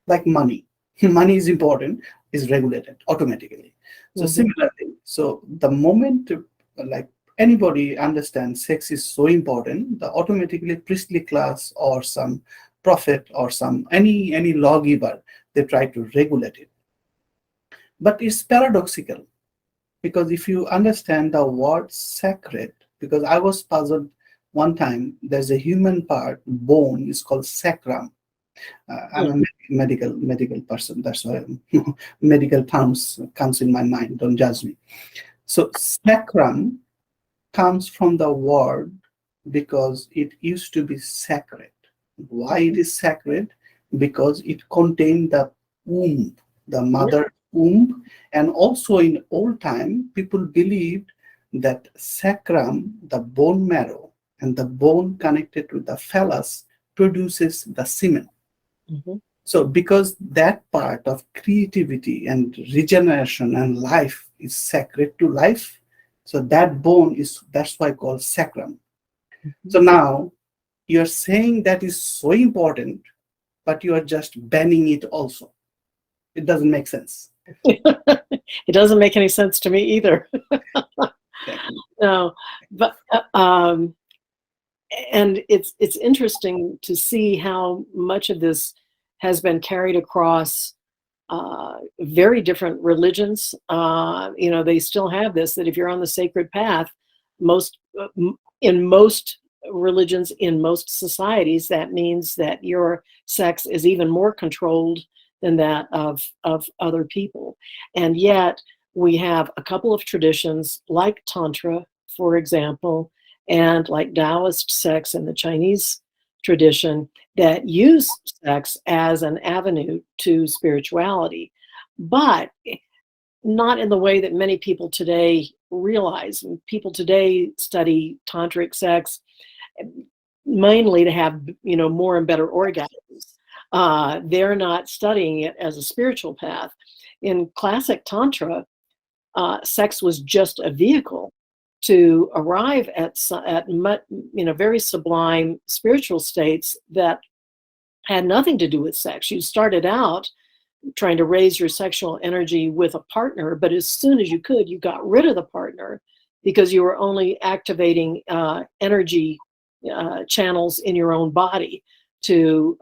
Like money. Money is important, is regulated automatically. So similarly, so the moment like anybody understands sex is so important, the automatically priestly class or some prophet or some any lawgiver, they try to regulate it. But it's paradoxical, because if you understand the word sacred, because I was puzzled one time, there's a human part, bone is called sacrum. I'm a medical person, that's why medical terms comes in my mind, don't judge me. So sacrum comes from the word because it used to be sacred. Why it is sacred? Because it contained the womb, the mother womb. And also in old time, people believed that sacrum, the bone marrow, and the bone connected to the phallus produces the semen. So because that part of creativity and regeneration and life is sacred to life, so that bone that's why called sacrum. So now you're saying that is so important, but you are just banning it also. It doesn't make sense. It doesn't make any sense to me either. No, but and it's interesting to see how much of this has been carried across very different religions. They still have this, that if you're on the sacred path, in most religions, in most societies, that means that your sex is even more controlled than that of other people. And yet we have a couple of traditions like Tantra, for example, and like Taoist sex in the Chinese tradition that use sex as an avenue to spirituality, but not in the way that many people today realize. People today study tantric sex mainly to have, more and better orgasms. They're not studying it as a spiritual path. In classic Tantra, sex was just a vehicle to arrive at very sublime spiritual states that had nothing to do with sex. You started out trying to raise your sexual energy with a partner, but as soon as you could, you got rid of the partner because you were only activating energy channels in your own body to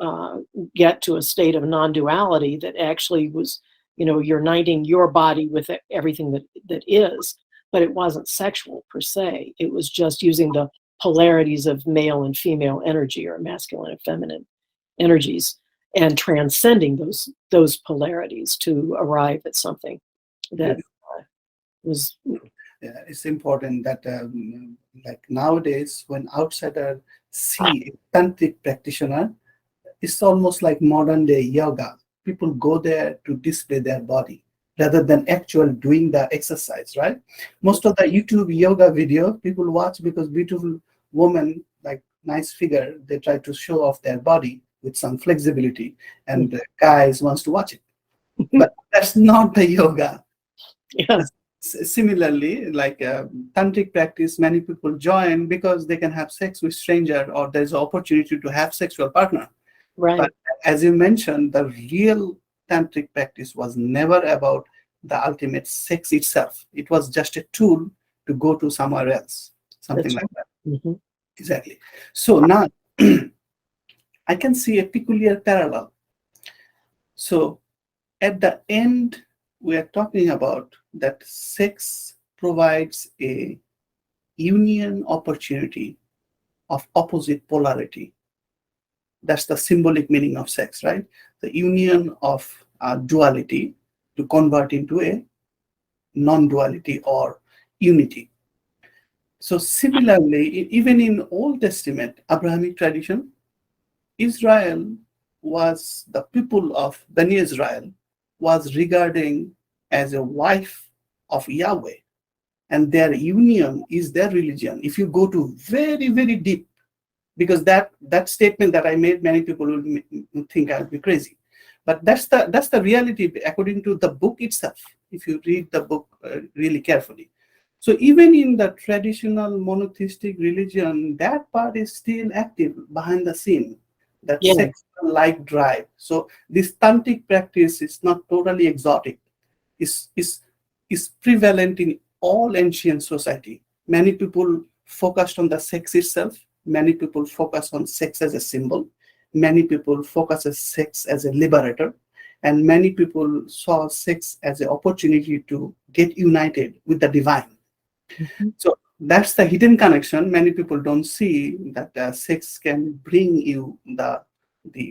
get to a state of non-duality that actually was, uniting your body with everything that is, but it wasn't sexual per se. It was just using the polarities of male and female energy, or masculine and feminine energies, and transcending those polarities to arrive at something that was. Yeah, it's important that like nowadays when outsider see a tantric practitioner, it's almost like modern day yoga. People go there to display their body rather than actual doing the exercise, right? Most of the YouTube yoga video people watch because beautiful woman, like nice figure, they try to show off their body with some flexibility, and the guys wants to watch it. But that's not the yoga. Yeah. Similarly, like tantric practice, many people join because they can have sex with stranger, or there's an opportunity to have sexual partner. Right. But as you mentioned, the real tantric practice was never about the ultimate sex itself. It was just a tool to go to somewhere else, something like that. Mm-hmm. Exactly. So now I can see a peculiar parallel. So at the end, we are talking about that sex provides a union opportunity of opposite polarity. That's the symbolic meaning of sex, right? The union of duality to convert into a non-duality or unity. So similarly, even in Old Testament, Abrahamic tradition, Israel was, the people of Bani Israel was regarding as a wife of Yahweh, and their union is their religion. If you go to very, very deep, because that statement that I made, many people will think I'll be crazy, but that's the reality according to the book itself. If you read the book really carefully, so even in the traditional monotheistic religion, that part is still active behind the scene. That sexual like drive. So this tantric practice is not totally exotic. Is prevalent in all ancient society. Many people focused on the sex itself. Many people focus on sex as a symbol. Many people focus on sex as a liberator. And many people saw sex as an opportunity to get united with the divine. Mm-hmm. So that's the hidden connection. Many people don't see that sex can bring you the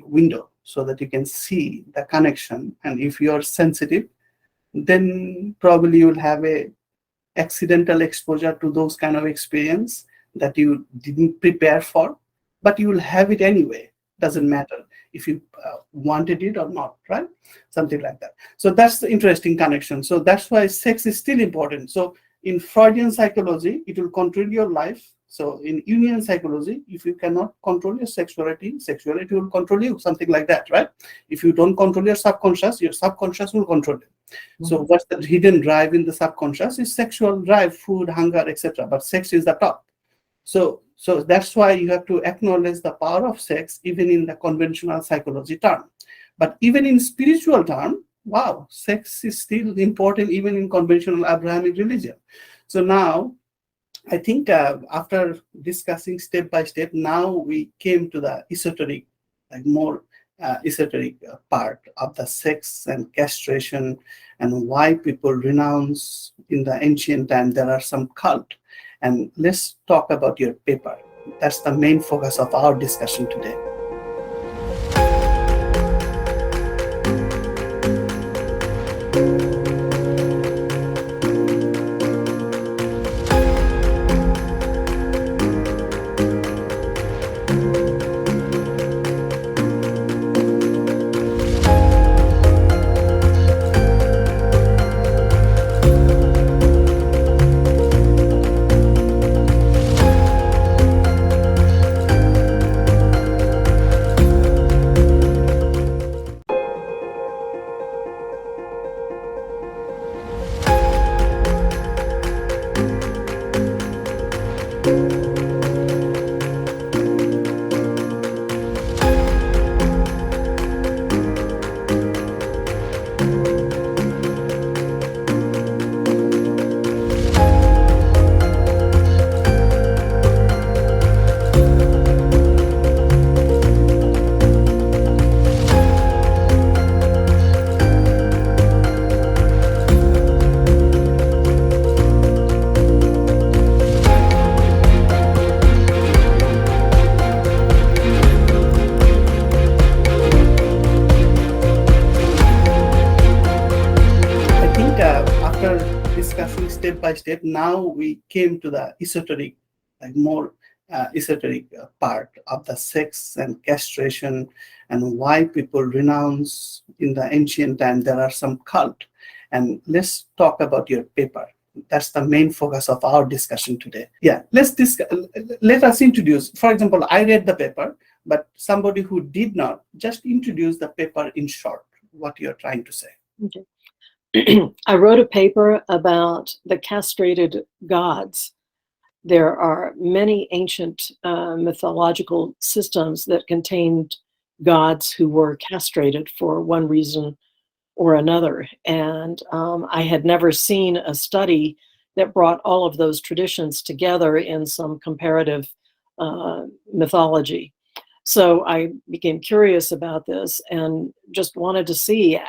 window so that you can see the connection. And if you are sensitive, then probably you'll have a accidental exposure to those kind of experience that you didn't prepare for, but you will have it anyway. Doesn't matter if you wanted it or not, right? Something like that. So that's the interesting connection. So that's why sex is still important. So in Freudian psychology, it will control your life. So in Jungian psychology, if you cannot control your sexuality will control you, something like that, right? If you don't control your subconscious will control you. Mm-hmm. So what's the hidden drive in the subconscious is sexual drive, food, hunger, etc. But sex is the top. So that's why you have to acknowledge the power of sex, even in the conventional psychology term. But even in spiritual term, wow, sex is still important even in conventional Abrahamic religion. So now, I think after discussing step by step, now we came to the esoteric, like more esoteric part of the sex and castration and why people renounce in the ancient time. There are some cult. And let's talk about your paper. That's the main focus of our discussion today. step by step. Now we came to the esoteric, like more esoteric part of the sex and castration and why people renounce in the ancient time. There are some cult. And let's talk about your paper. That's the main focus of our discussion today. Yeah, let us introduce. For example, I read the paper, but somebody who did not, just introduce the paper in short, what you're trying to say. Okay. I wrote a paper about the castrated gods. There are many ancient mythological systems that contained gods who were castrated for one reason or another. And I had never seen a study that brought all of those traditions together in some comparative mythology. So I became curious about this and just wanted to see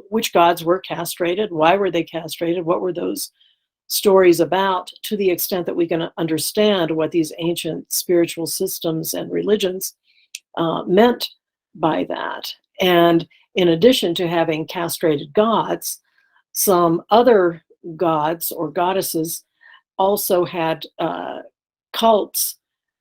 which gods were castrated, why were they castrated, what were those stories about, to the extent that we can understand what these ancient spiritual systems and religions meant by that. And in addition to having castrated gods, some other gods or goddesses also had cults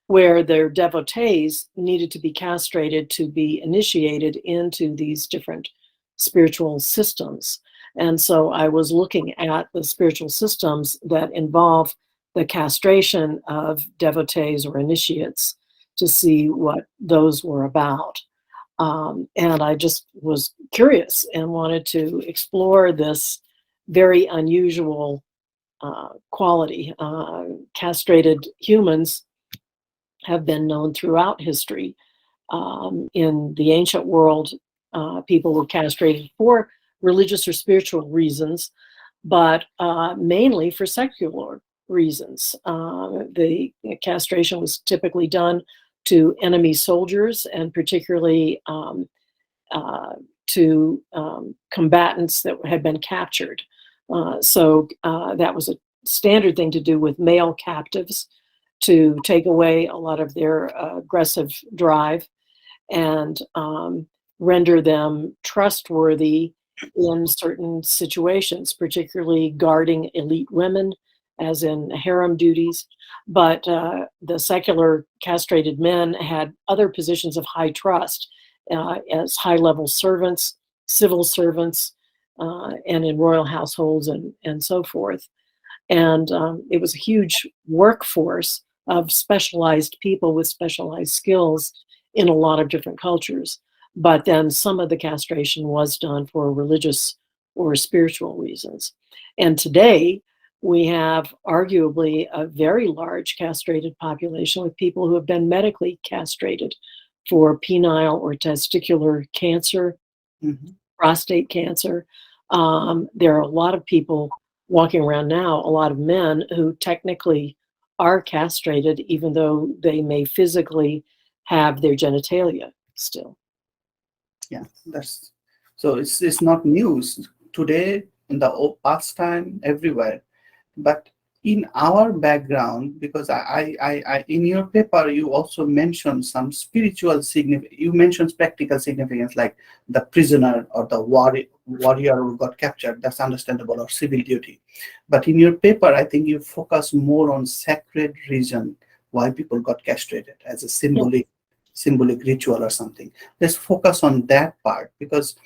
where their devotees needed to be castrated to be initiated into these different spiritual systems. And so I was looking at the spiritual systems that involve the castration of devotees or initiates to see what those were about. And I just was curious and wanted to explore this very unusual quality. Castrated humans have been known throughout history. In the ancient world, people were castrated for religious or spiritual reasons, but mainly for secular reasons. The castration was typically done to enemy soldiers and particularly to combatants that had been captured. So that was a standard thing to do with male captives, to take away a lot of their aggressive drive and render them trustworthy in certain situations, particularly guarding elite women, as in harem duties. But the secular castrated men had other positions of high trust as high-level servants, civil servants, and in royal households and so forth. And it was a huge workforce of specialized people with specialized skills in a lot of different cultures. But then some of the castration was done for religious or spiritual reasons. And today, we have arguably a very large castrated population with people who have been medically castrated for penile or testicular cancer, prostate cancer. There are a lot of people walking around now, a lot of men who technically are castrated, even though they may physically have their genitalia still. Yeah, that's so. It's not news today, in the past time, everywhere. But in our background, because I in your paper you also mentioned some spiritual significance. You mentioned practical significance, like the prisoner or the warrior who got captured. That's understandable, or civil duty. But in your paper, I think you focus more on sacred reason why people got castrated as a symbolic ritual or something. Let's focus on that part, because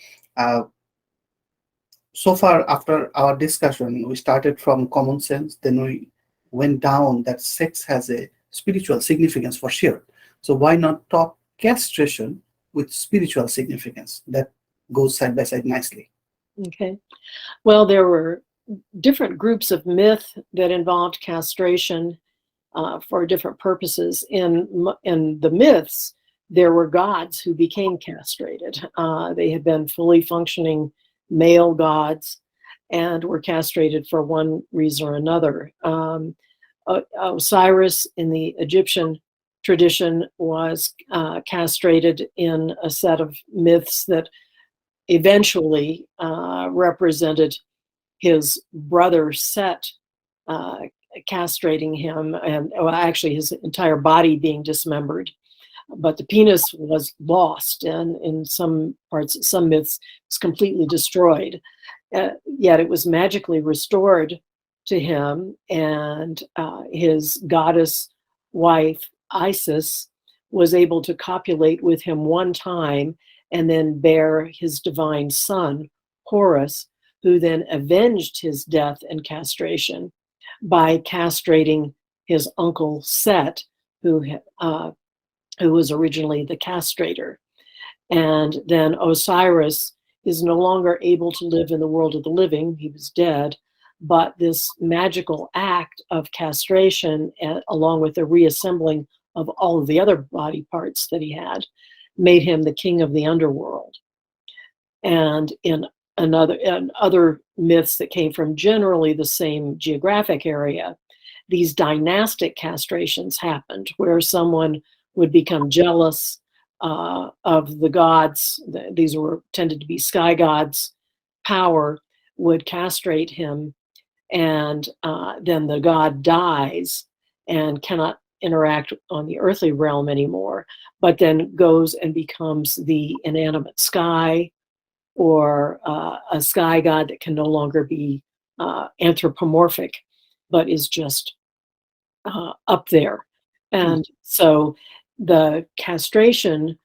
so far after our discussion, we started from common sense, then we went down that sex has a spiritual significance for sure. So why not talk castration with spiritual significance? That goes side by side nicely. Okay. Well, there were different groups of myth that involved castration for different purposes. In the myths, there were gods who became castrated. They had been fully functioning male gods and were castrated for one reason or another. Osiris in the Egyptian tradition was castrated in a set of myths that eventually represented his brother Set castrating him, and actually his entire body being dismembered. But the penis was lost, and in some parts, some myths, it's completely destroyed. Yet it was magically restored to him, and his goddess wife, Isis, was able to copulate with him one time and then bear his divine son, Horus, who then avenged his death and castration by castrating his uncle Set, who was originally the castrator. And then Osiris is no longer able to live in the world of the living. He was dead. But this magical act of castration, along with the reassembling of all of the other body parts that he had, made him the king of the underworld. And in other myths that came from generally the same geographic area, these dynastic castrations happened where someone would become jealous of the gods. These tended to be sky gods' power, would castrate him, and then the god dies and cannot interact on the earthly realm anymore, but then goes and becomes the inanimate sky, or a sky god that can no longer be anthropomorphic, but is just up there. And so the castration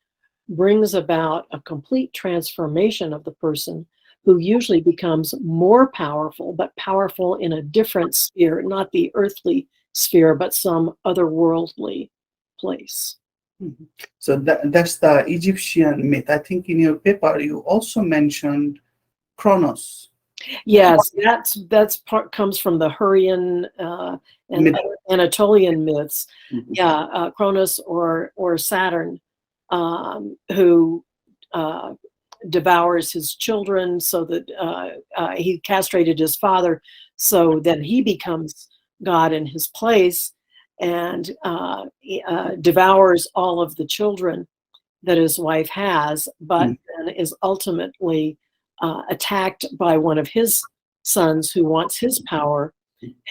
brings about a complete transformation of the person, who usually becomes more powerful, but powerful in a different sphere, not the earthly sphere, but some otherworldly place. So that's the Egyptian myth. I think in your paper you also mentioned Kronos. Yes, that's comes from the Hurrian and Myth. other Anatolian myths. Yeah, Cronus or Saturn, who devours his children, so that he castrated his father, so then he becomes God in his place, and devours all of the children that his wife has, but then is ultimately attacked by one of his sons who wants his power,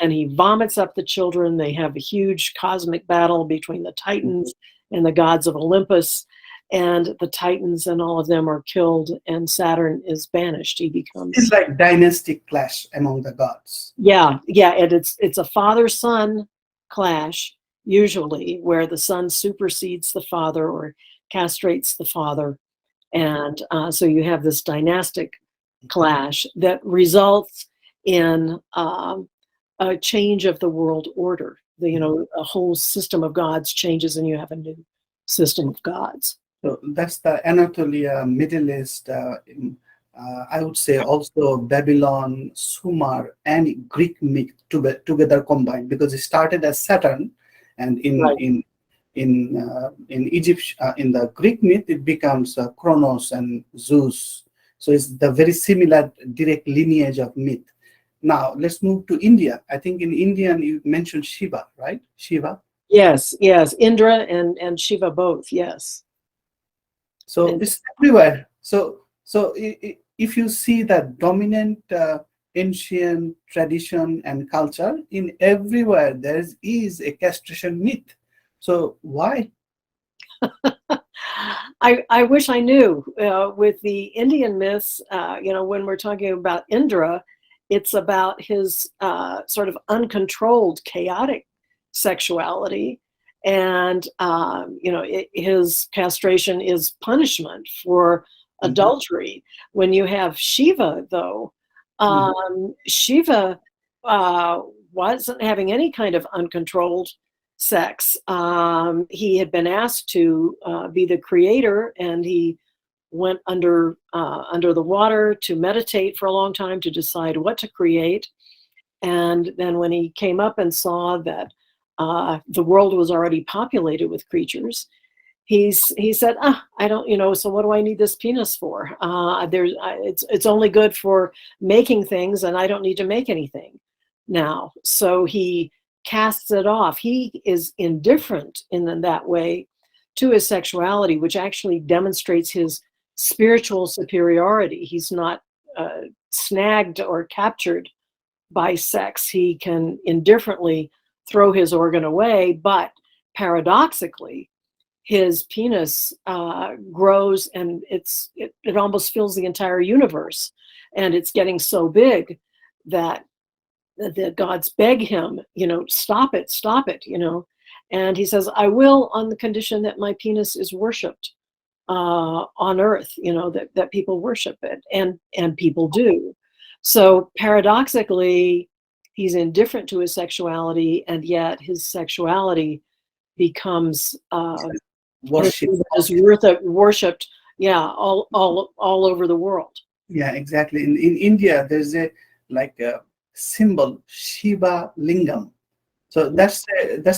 and he vomits up the children. They have a huge cosmic battle between the Titans and the gods of Olympus, and the Titans and all of them are killed, and Saturn is banished. He becomes... It's like dynastic clash among the gods. Yeah, and it's a father-son clash, usually, where the son supersedes the father or castrates the father. And so you have this dynastic clash that results in a change of the world order. A whole system of gods changes, and you have a new system of gods. So that's the Anatolia, Middle East, I would say also Babylon, Sumer, and Greek myth together combined, because it started as Saturn, and in Egypt, in the Greek myth, it becomes Kronos and Zeus. So it's the very similar direct lineage of myth. Now let's move to India. I think in Indian you mentioned Shiva, right? Shiva. Yes, Indra and Shiva both. Yes. So it's everywhere. So if you see that dominant ancient tradition and culture, in everywhere there is a castration myth. So why? I wish I knew. With the Indian myths, when we're talking about Indra, it's about his sort of uncontrolled, chaotic sexuality. And, his castration is punishment for adultery. When you have Shiva, though, Shiva wasn't having any kind of uncontrolled sex. He had been asked to be the creator, and he went under the water to meditate for a long time to decide what to create. And then when he came up and saw that the world was already populated with creatures, he said, I don't, so what do I need this penis for? It's only good for making things, and I don't need to make anything now. So he casts it off. He is indifferent in that way to his sexuality, which actually demonstrates his spiritual superiority. He's not snagged or captured by sex. He can indifferently throw his organ away, but paradoxically, his penis grows, and it almost fills the entire universe, and it's getting so big that the gods beg him, stop it, and he says, I will, on the condition that my penis is worshipped on earth, that people worship it, and people do. So paradoxically, he's indifferent to his sexuality, and yet his sexuality becomes Worship. is worshipped, all over the world. Yeah, exactly. In India, there's a symbol, Shiva Lingam. So that's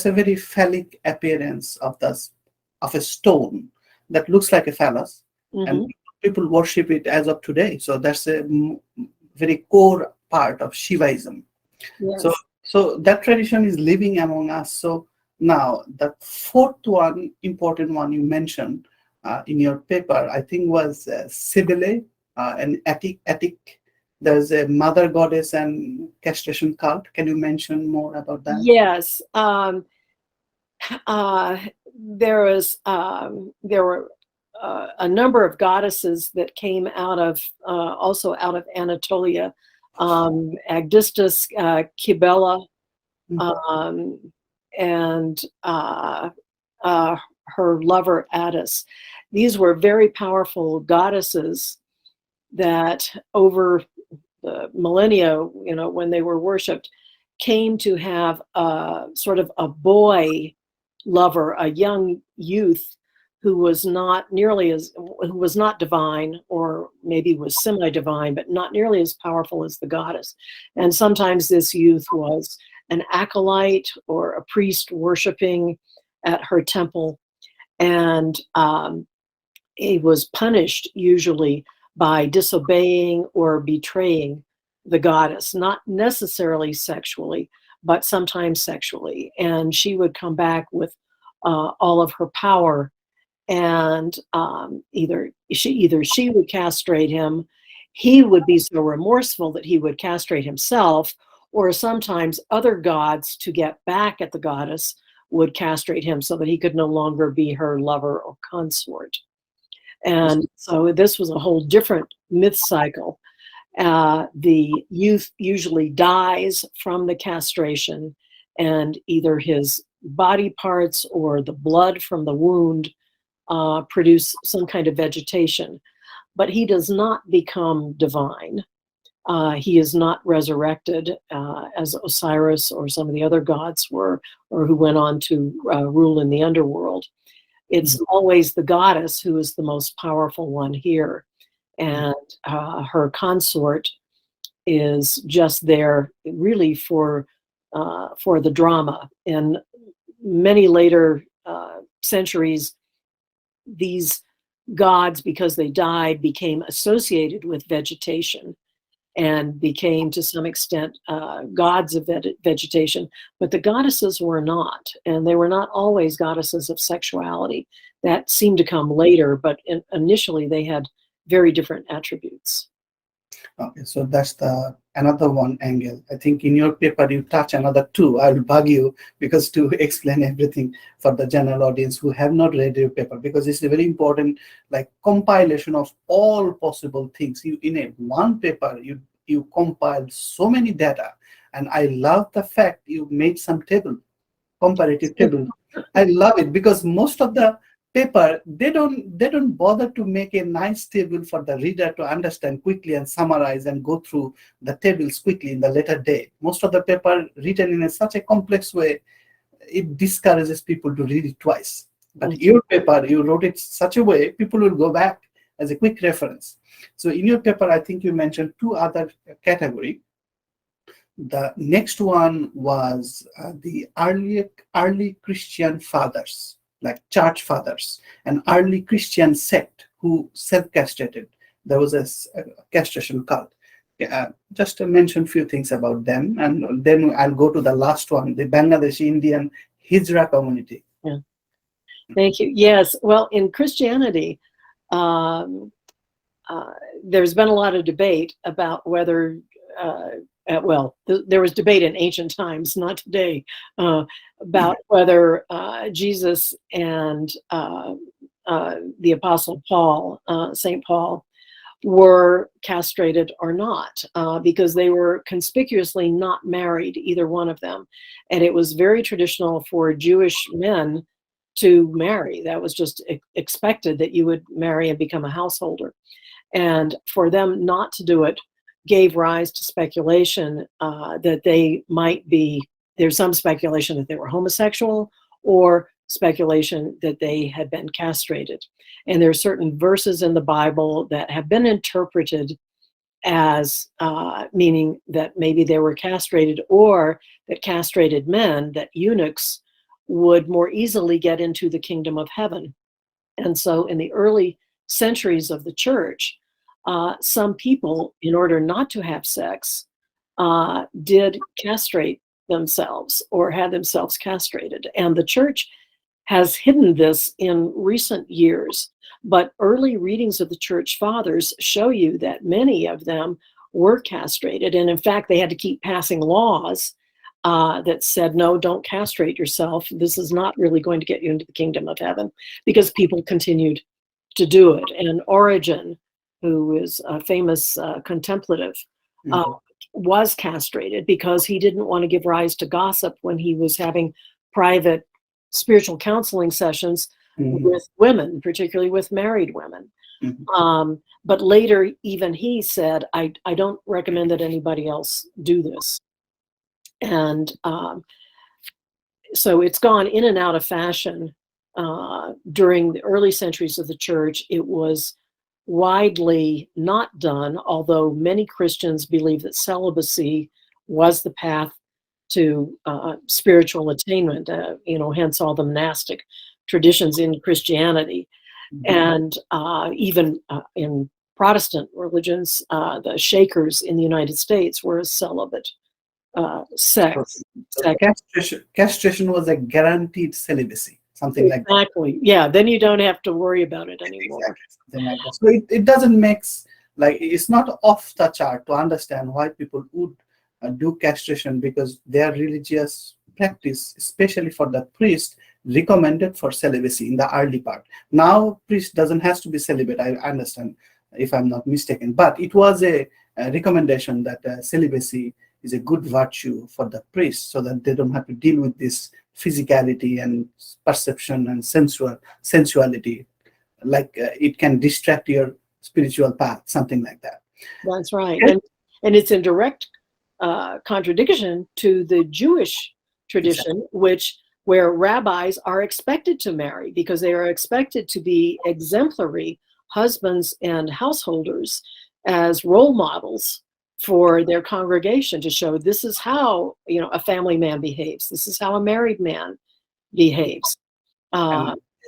a very phallic appearance of a stone that looks like a phallus, and Mhm. people worship it as of today. So that's a very core part of Shivaism. So Yes. so that tradition is living among us. So now the fourth one, important one you mentioned in your paper, I think was Cybele, an Attic. There's a mother goddess and castration cult. Can you mention more about that? Yes. There were a number of goddesses that came also out of Anatolia. Agdistis, Cybele, Mhm. and her lover Attis. These were very powerful goddesses that over the millennia, when they were worshipped, came to have a sort of a boy lover, a young youth who was not divine, or maybe was semi-divine, but not nearly as powerful as the goddess. And sometimes this youth was an acolyte or a priest worshiping at her temple, and he was punished usually by disobeying or betraying the goddess, not necessarily sexually, but sometimes sexually. And she would come back with all of her power, and either she would castrate him, he would be so remorseful that he would castrate himself, or sometimes other gods, to get back at the goddess, would castrate him so that he could no longer be her lover or consort. And so this was a whole different myth cycle. The youth usually dies from the castration, and either his body parts or the blood from the wound produce some kind of vegetation. But he does not become divine. He is not resurrected as Osiris or some of the other gods were, or who went on to rule in the underworld. It's always the goddess who is the most powerful one here. And her consort is just there really for the drama. In many later centuries, these gods, because they died, became associated with vegetation and became, to some extent, gods of vegetation. But the goddesses were not, and they were not always goddesses of sexuality. That seemed to come later, but initially they had very different attributes. Okay, so that's the another one angle. I think in your paper you touch another two. I'll bug you because to explain everything for the general audience who have not read your paper, because it's a very important compilation of all possible things. You in a one paper you compiled so many data, and I love the fact you made some comparative table. I love it because most of the paper they don't bother to make a nice table for the reader to understand quickly and summarize and go through the tables quickly in the later day. Most of the paper written in such a complex way, it discourages people to read it twice. But your paper, you wrote it such a way people will go back as a quick reference. So in your paper, I think you mentioned two other category. The next one was the early Christian fathers, like church fathers, an early Christian sect who self-castrated. There was a castration cult. Just to mention a few things about them, and then I'll go to the last one, the Bangladeshi Indian Hijra community. Yeah. Thank you. Yes. Well, in Christianity, there's been a lot of debate about whether there was debate in ancient times, not today, about whether Jesus and the Apostle Paul, St. Paul, were castrated or not, because they were conspicuously not married, either one of them. And it was very traditional for Jewish men to marry. That was just expected, that you would marry and become a householder. And for them not to do it gave rise to speculation that they might be, there's some speculation that they were homosexual, or speculation that they had been castrated. And there are certain verses in the Bible that have been interpreted as meaning that maybe they were castrated, or that castrated men, that eunuchs, would more easily get into the kingdom of heaven. And so in the early centuries of the church, some people, in order not to have sex, did castrate themselves or had themselves castrated. And the church has hidden this in recent years. But early readings of the church fathers show you that many of them were castrated. And in fact, they had to keep passing laws that said, no, don't castrate yourself. This is not really going to get you into the kingdom of heaven, because people continued to do it. And Origen, who is a famous contemplative, was castrated because he didn't want to give rise to gossip when he was having private spiritual counseling sessions with women, particularly with married women. But later, even he said, I don't recommend that anybody else do this. And so it's gone in and out of fashion. During the early centuries of the church, it was widely not done, although many Christians believe that celibacy was the path to spiritual attainment, hence all the monastic traditions in Christianity. And even in Protestant religions, the Shakers in the United States were a celibate sex. So castration was a guaranteed celibacy, something like that. Exactly. Yeah, then you don't have to worry about it anymore. Exactly, something like that. So it doesn't make, like, it's not off the chart to understand why people would do castration, because their religious practice, especially for the priest, recommended for celibacy in the early part. Now, priest doesn't have to be celibate, I understand, if I'm not mistaken, but it was a recommendation that celibacy is a good virtue for the priest, so that they don't have to deal with this physicality and perception and sensuality, like it can distract your spiritual path, something like that. That's right. And it's in direct contradiction to the Jewish tradition, where rabbis are expected to marry, because they are expected to be exemplary husbands and householders as role models for their congregation, to show this is how a family man behaves, this is how a married man behaves.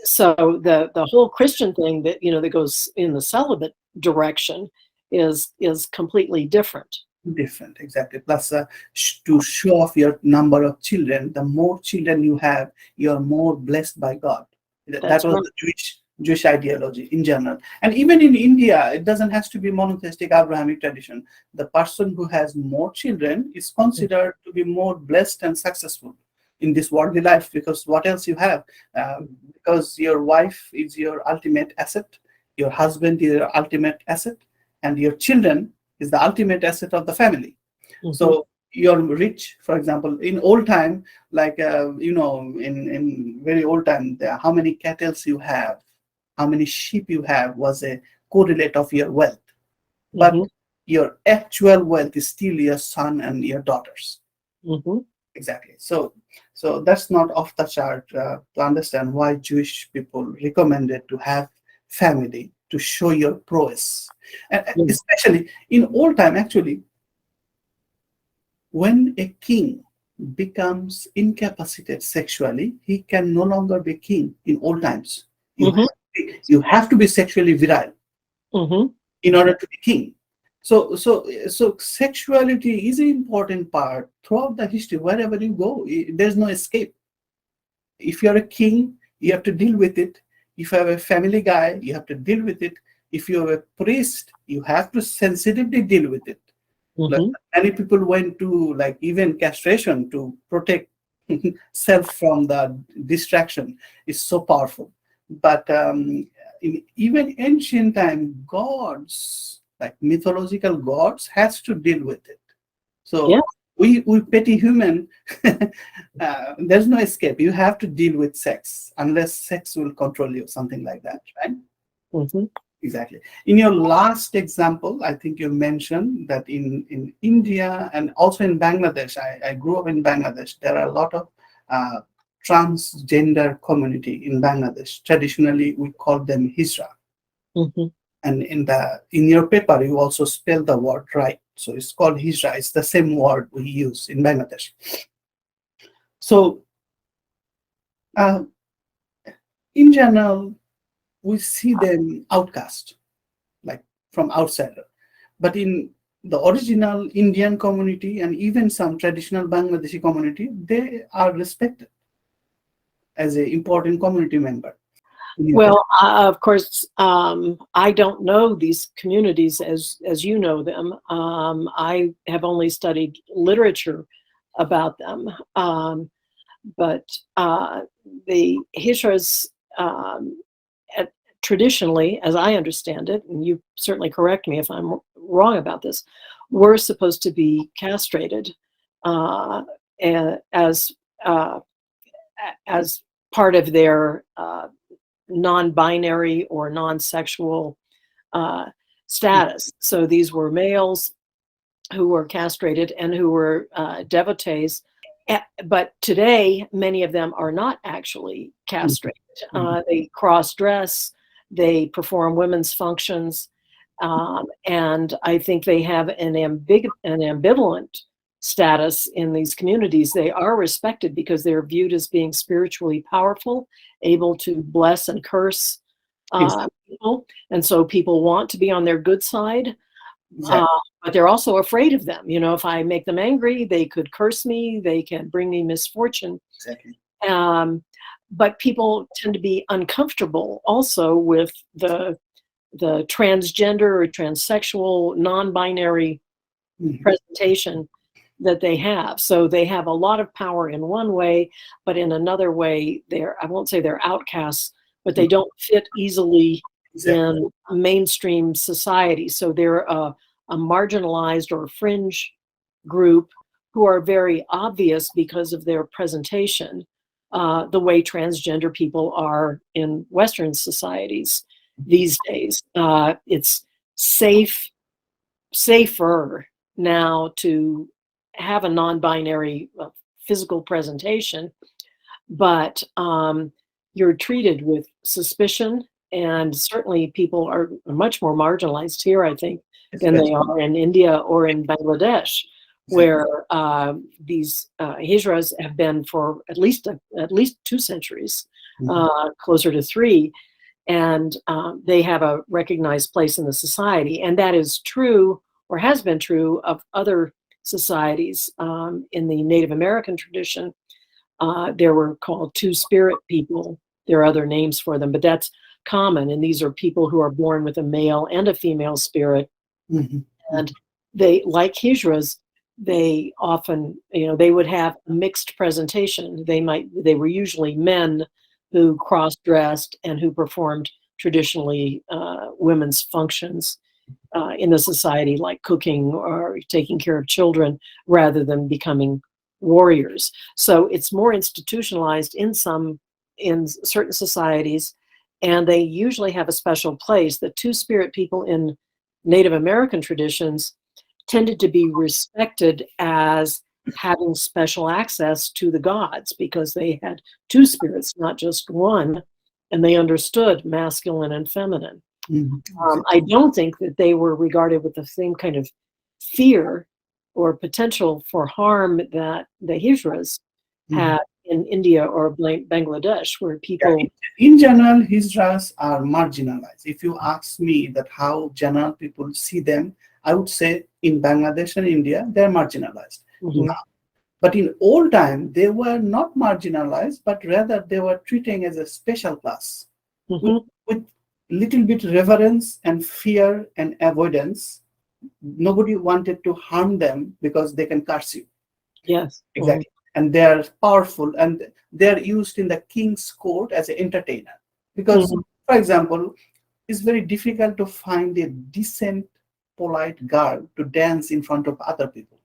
So the whole Christian thing that that goes in the celibate direction is completely different. Exactly. Plus, to show off your number of children, the more children you have, you are more blessed by God. That was right. the Jewish ideology in general. And even in India, it doesn't have to be monotheistic Abrahamic tradition. The person who has more children is considered to be more blessed and successful in this worldly life, because what else you have? Because your wife is your ultimate asset, your husband is your ultimate asset, and your children is the ultimate asset of the family. So you're rich, for example, in old time, like, in very old time, how many cattle you have, how many sheep you have was a correlate of your wealth. But your actual wealth is still your son and your daughters. Exactly. So that's not off the chart to understand why Jewish people recommended to have family, to show your prowess. And especially in old time, actually, when a king becomes incapacitated sexually, he can no longer be king in old times. You have to be sexually virile in order to be king. So sexuality is an important part throughout the history. Wherever you go, there's no escape. If you're a king, you have to deal with it. If you have a family guy, you have to deal with it. If you're a priest, you have to sensitively deal with it. Like, many people went to, like, even castration to protect self from the distraction. It's so powerful. But in even ancient time, gods like mythological gods, has to deal with it. So Yeah. we petty human, there's no escape. You have to deal with sex unless sex will control you, something like that, right? Mhm. Exactly. In your last example, I think you mentioned that in India and also in Bangladesh, I grew up in Bangladesh, there are a lot of uh, transgender community in Bangladesh. Traditionally, we call them Hijra. Mhm. And in your paper, you also spell the word right. So it's called Hijra. It's the same word we use in Bangladesh. So uh, in general, we see them outcast, like from outsider. But in the original Indian community and even some traditional Bangladeshi community, they are respected as an important community member. Well, of course, I don't know these communities as you know them. I have only studied literature about them, but the Hijras, um, traditionally, as I understand it, and you certainly correct me if I'm wrong about this, were supposed to be castrated uh, as uh, as part of their non-binary or non-sexual uh, status. So these were males who were castrated and who were devotees. But today, many of them are not actually castrated. They cross-dress, they perform women's functions, and I think they have an ambivalent status in these communities. They are respected because they're viewed as being spiritually powerful, able to bless and curse people, and so people want to be on their good side. Exactly. But they're also afraid of them. You know, if I make them angry, they could curse me, they can bring me misfortune. Exactly. Um, but people tend to be uncomfortable also with the transgender or transsexual, non-binary presentation that they have. So they have a lot of power in one way, but in another way, I won't say they're outcasts, but they don't fit easily Exactly. in mainstream society. So they're a marginalized or fringe group who are very obvious because of their presentation, the way transgender people are in Western societies these days. It's safer now to have a non-binary physical presentation, but you're treated with suspicion, and certainly people are much more marginalized here, I think, than they are in India or in Bangladesh, where these hijras have been for at least 2 centuries, closer to 3, and they have a recognized place in the society. And that is true, or has been true, of other societies. In the Native American tradition, there were called two-spirit people. There are other names for them, but that's common. And these are people who are born with a male and a female spirit. And they, like hijras, they often, they would have a mixed presentation. They were usually men who cross-dressed and who performed traditionally women's functions in the society, like cooking or taking care of children, rather than becoming warriors. So it's more institutionalized in certain societies, and they usually have a special place. The two-spirit people in Native American traditions tended to be respected as having special access to the gods because they had two spirits, not just one, and they understood masculine and feminine. I don't think that they were regarded with the same kind of fear or potential for harm that the Hijras had in India or Bangladesh, where people... In general, Hijras are marginalized. If you ask me that how general people see them, I would say in Bangladesh and India, they're marginalized. Now, but in old time, they were not marginalized, but rather they were treated as a special class with little bit reverence and fear and avoidance. Nobody wanted to harm them because they can curse you. Yes. Exactly. And they are powerful, and they're used in the king's court as an entertainer. Because, for example, it's very difficult to find a decent polite girl to dance in front of other people.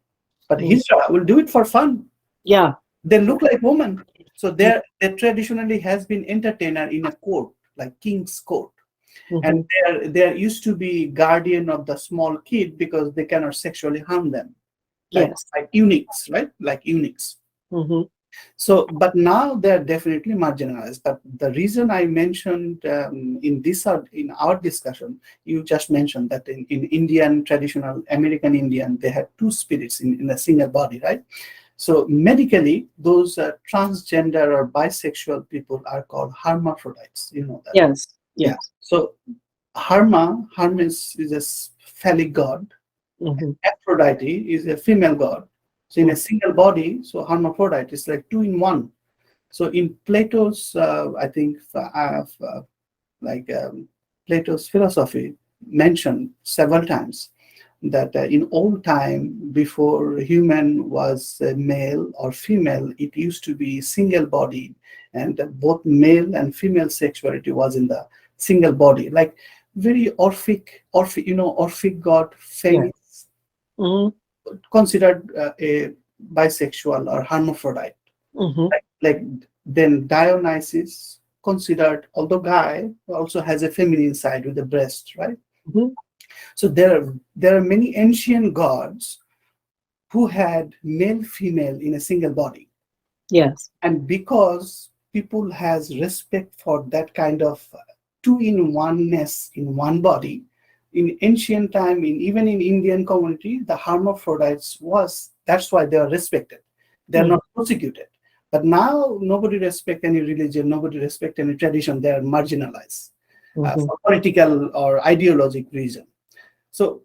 But Hijra will do it for fun. Yeah. They look like women. So there traditionally has been entertainer in a court, like king's court. And there used to be guardian of the small kid because they cannot sexually harm them. Yes. Like eunuchs, right? Like eunuchs. So, but now they're definitely marginalized. But the reason I mentioned in our discussion, you just mentioned that in Indian traditional American Indian, they have two spirits in a single body, right? So medically, those transgender or bisexual people are called hermaphrodites. You know that. Yes. Yeah. So Hermes is a phallic god. Aphrodite is a female god. So in a single body, so hermaphrodite is like two in one. So in Plato's, I think, Plato's philosophy mentioned several times that in old time, before human was male or female, it used to be single body, and both male and female sexuality was in the single body, like very Orphic, Orphic god, Phoenix, considered a bisexual or hermaphrodite. Like then Dionysus, considered, although guy, also has a feminine side with the breast, right? So there are many ancient gods who had male female in a single body. Yes. And because people has respect for that kind of two-in-oneness in one body, in ancient time, even in Indian community, the hermaphrodites that's why they are respected. They're not persecuted. But now nobody respect any religion, nobody respect any tradition. They are marginalized for political or ideologic reason. So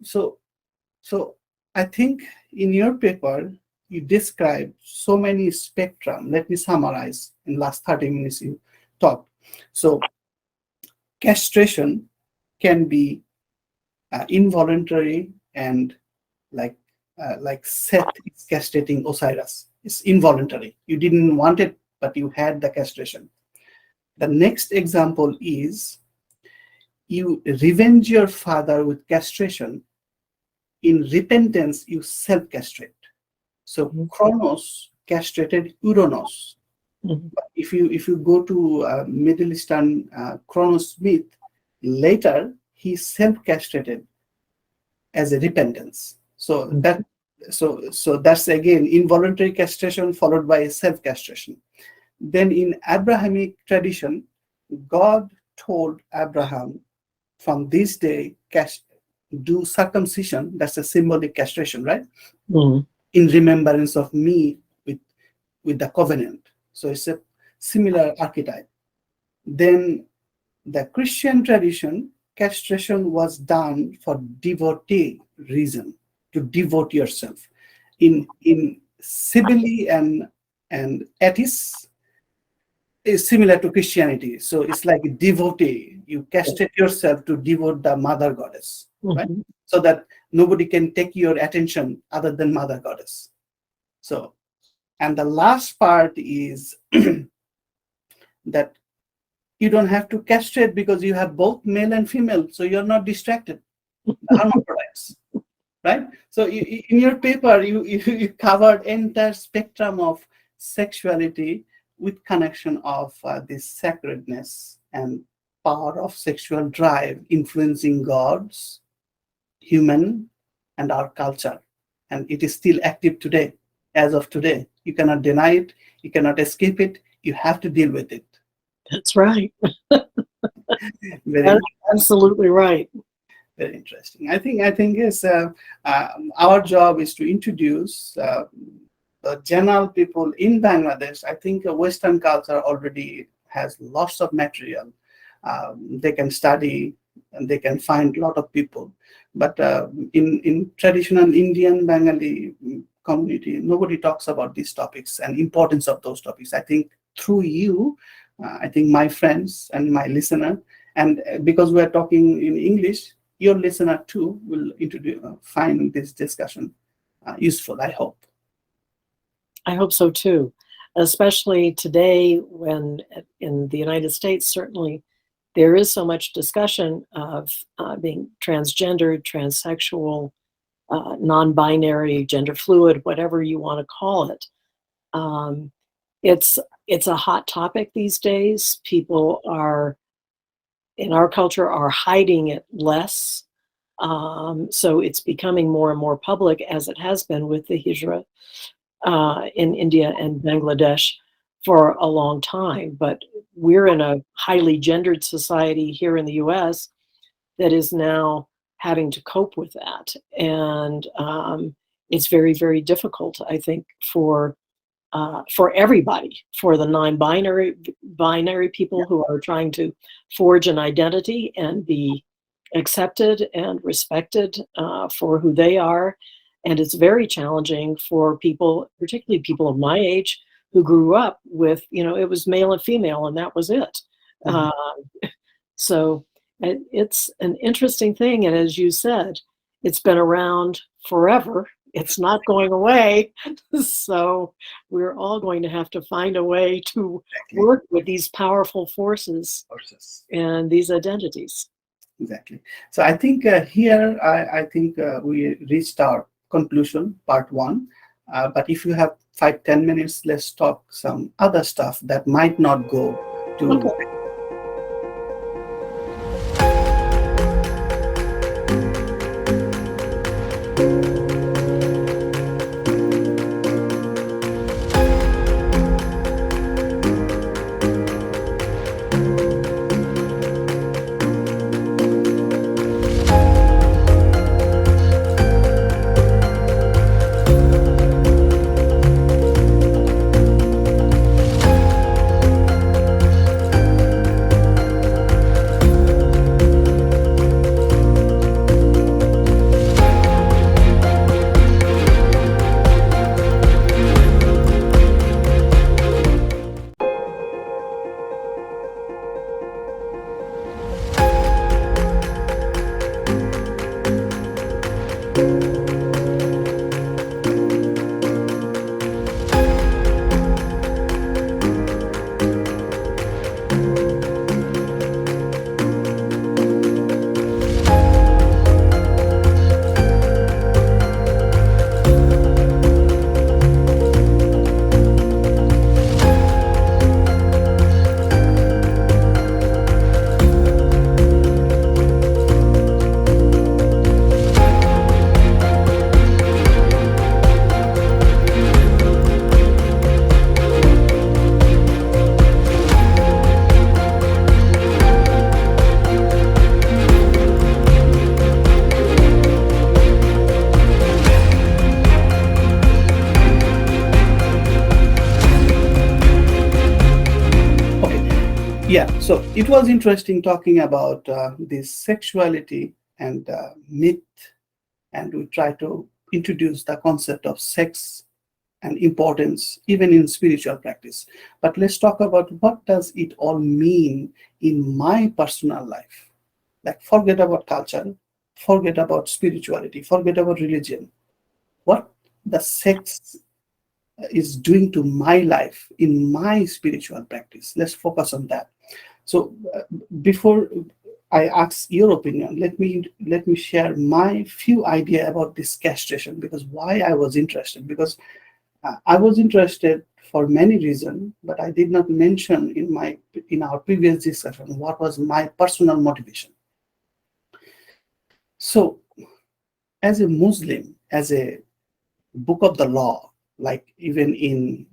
I think in your paper, you describe so many spectrum. Let me summarize. In last 30 minutes you talked. So castration can be involuntary, and like Seth is castrating Osiris. It's involuntary. You didn't want it, but you had the castration. The next example is you revenge your father with castration. In repentance, you self-castrate. So Kronos castrated Uranus. But if you go to Middle Eastern Kronos myth, later he self-castrated as a repentance. So that's again involuntary castration followed by self-castration. Then in Abrahamic tradition, God told Abraham, from this day, do circumcision. That's a symbolic castration, right? In remembrance of me with the covenant. So it's a similar archetype. Then the Christian tradition, castration was done for devotee reason, to devote yourself. In Sibylle and Attis is similar to Christianity. So it's like a devotee. You castrate yourself to devote the mother goddess, right? So that nobody can take your attention other than mother goddess. So, and the last part is that you don't have to castrate because you have both male and female, so you're not distracted. The hermaphrodites, right? So in your paper, you covered entire spectrum of sexuality with connection of this sacredness and power of sexual drive influencing gods, human, and our culture. And it is still active today, as of today. You cannot deny it, you cannot escape it, you have to deal with it. That's right. That's absolutely right. Very interesting. I think yes, our job is to introduce the general people in Bangladesh. I think Western culture already has lots of material. They can study and they can find a lot of people. But in traditional Indian Bengali community, nobody talks about these topics and importance of those topics. I think through you, I think my friends and my listener, and because we're talking in English, your listener too will find this discussion useful, I hope. I hope so too, especially today when in the United States, certainly there is so much discussion of being transgender, transsexual, non-binary, gender fluid, whatever you want to call it. It's a hot topic these days. People are, in our culture, are hiding it less. So it's becoming more and more public, as it has been with the hijra in India and Bangladesh for a long time. But we're in a highly gendered society here in the US that is now having to cope with that. And it's very, very difficult, I think, for everybody, for the non-binary people who are trying to forge an identity and be accepted and respected for who they are. And it's very challenging for people, particularly people of my age, who grew up with, it was male and female, and that was it. So it's an interesting thing. And as you said, it's been around forever. It's not going away. So we're all going to have to find a way to work with these powerful forces and these identities. Exactly. So I think here, I think we reached our conclusion, part one. But if you have 5-10 minutes, let's talk some other stuff that might not go to. Okay. Yeah, so it was interesting talking about this sexuality and myth, and we try to introduce the concept of sex and importance even in spiritual practice. But let's talk about what does it all mean in my personal life. Like, forget about culture, forget about spirituality, forget about religion. What the sex is doing to my life in my spiritual practice. Let's focus on that. So before I ask your opinion, let me share my few idea about this castration, because why I was interested, because I was interested for many reasons, but I did not mention in our previous discussion what was my personal motivation. So as a Muslim, as a book of the law, like even in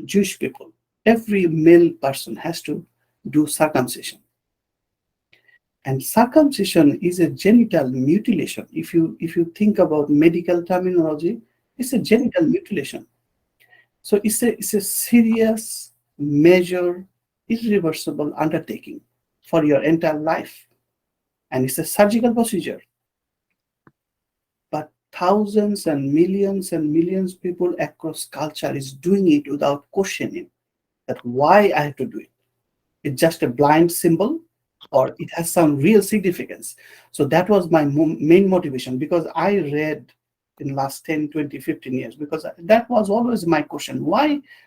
Jewish people, every male person has to do circumcision. And circumcision is a genital mutilation. If you think about medical terminology, it's a genital mutilation. So it's a serious, major, irreversible undertaking for your entire life. And it's a surgical procedure. But thousands and millions of people across culture is doing it without questioning that why I have to do it. It's just a blind symbol, or it has some real significance. So that was my main motivation, because I read in last 10, 20, 15 years, because that was always my question.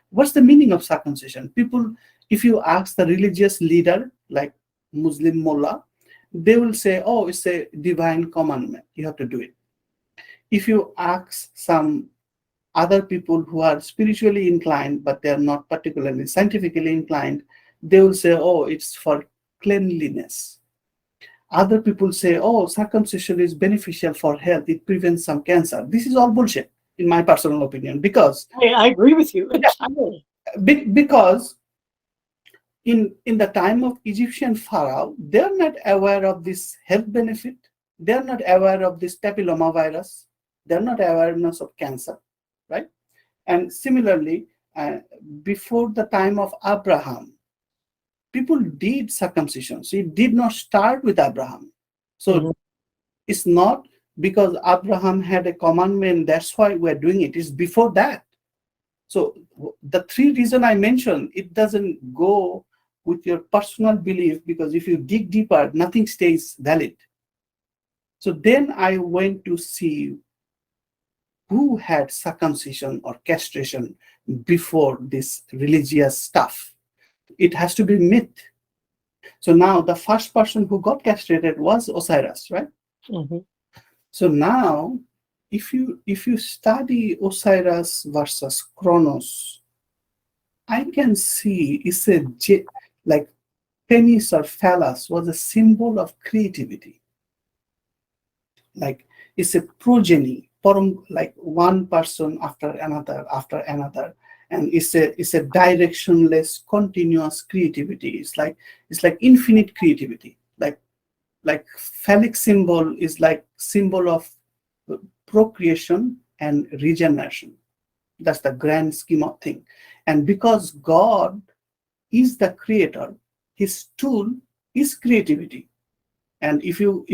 What's the meaning of circumcision? People, if you ask the religious leader, like Muslim mullah, they will say, oh, it's a divine commandment. You have to do it. If you ask some other people who are spiritually inclined, but they are not particularly scientifically inclined, they will say, oh, it's for cleanliness. Other people say, oh, circumcision is beneficial for health. It prevents some cancer. This is all bullshit, in my personal opinion, because I agree with you entirely. because in the time of Egyptian pharaoh, they're not aware of this health benefit. They're not aware of this papillomavirus. They're not awareness of cancer, right? And similarly, before the time of Abraham, people did circumcision. So it did not start with Abraham. So it's not because Abraham had a commandment, that's why we're doing it. It's before that. So the three reasons I mentioned, it doesn't go with your personal belief, because if you dig deeper, nothing stays valid. So then I went to see who had circumcision or castration before this religious stuff. It has to be myth. So now the first person who got castrated was Osiris, right? Mm-hmm. So now, if you study Osiris versus Kronos, I can see it's like penis or phallus was a symbol of creativity. Like it's a progeny, like one person after another, and it's a directionless, continuous creativity. It's like infinite creativity. Like phallic symbol is like symbol of procreation and regeneration. That's the grand scheme of thing. And because God is the creator, his tool is creativity. And if you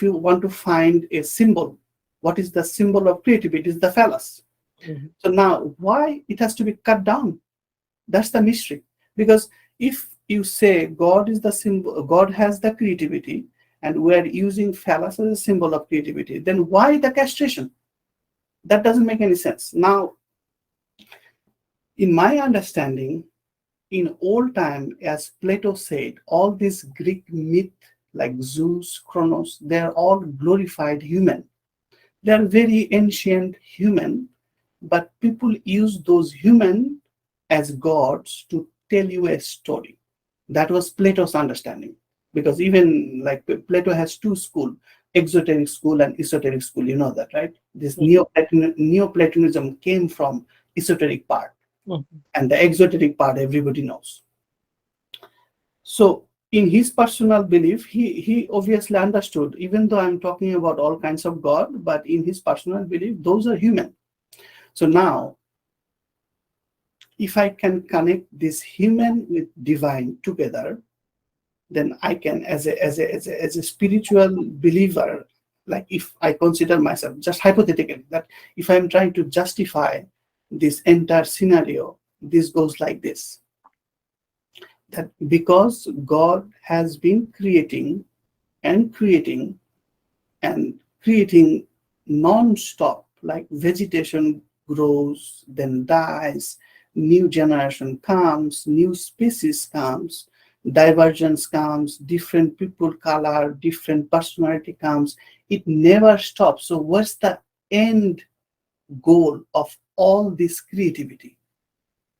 want to find a symbol, what is the symbol of creativity? Is the phallus. Mm-hmm. So now why it has to be cut down? That's the mystery. Because if you say God is the symbol, God has the creativity, and we're using phallus as a symbol of creativity, then why the castration? That doesn't make any sense. Now, in my understanding, in old time, as Plato said, all these Greek myth like Zeus, Kronos, they're all glorified human. They're very ancient human, but people use those human as gods to tell you a story. That was Plato's understanding. Because even like Plato has two schools, exoteric school and esoteric school, you know that, right? This Neoplatonism came from esoteric part, and the exoteric part everybody knows. So in his personal belief, he obviously understood, even though I'm talking about all kinds of God, but in his personal belief, those are human. So now, if I can connect this human with divine together, then I can, as a spiritual believer, like if I consider myself, just hypothetically, that if I'm trying to justify this entire scenario, this goes like this: that because God has been creating and creating and creating non-stop, like vegetation grows, then dies, new generation comes, new species comes, divergence comes, different people color, different personality comes. It never stops. So what's the end goal of all this creativity?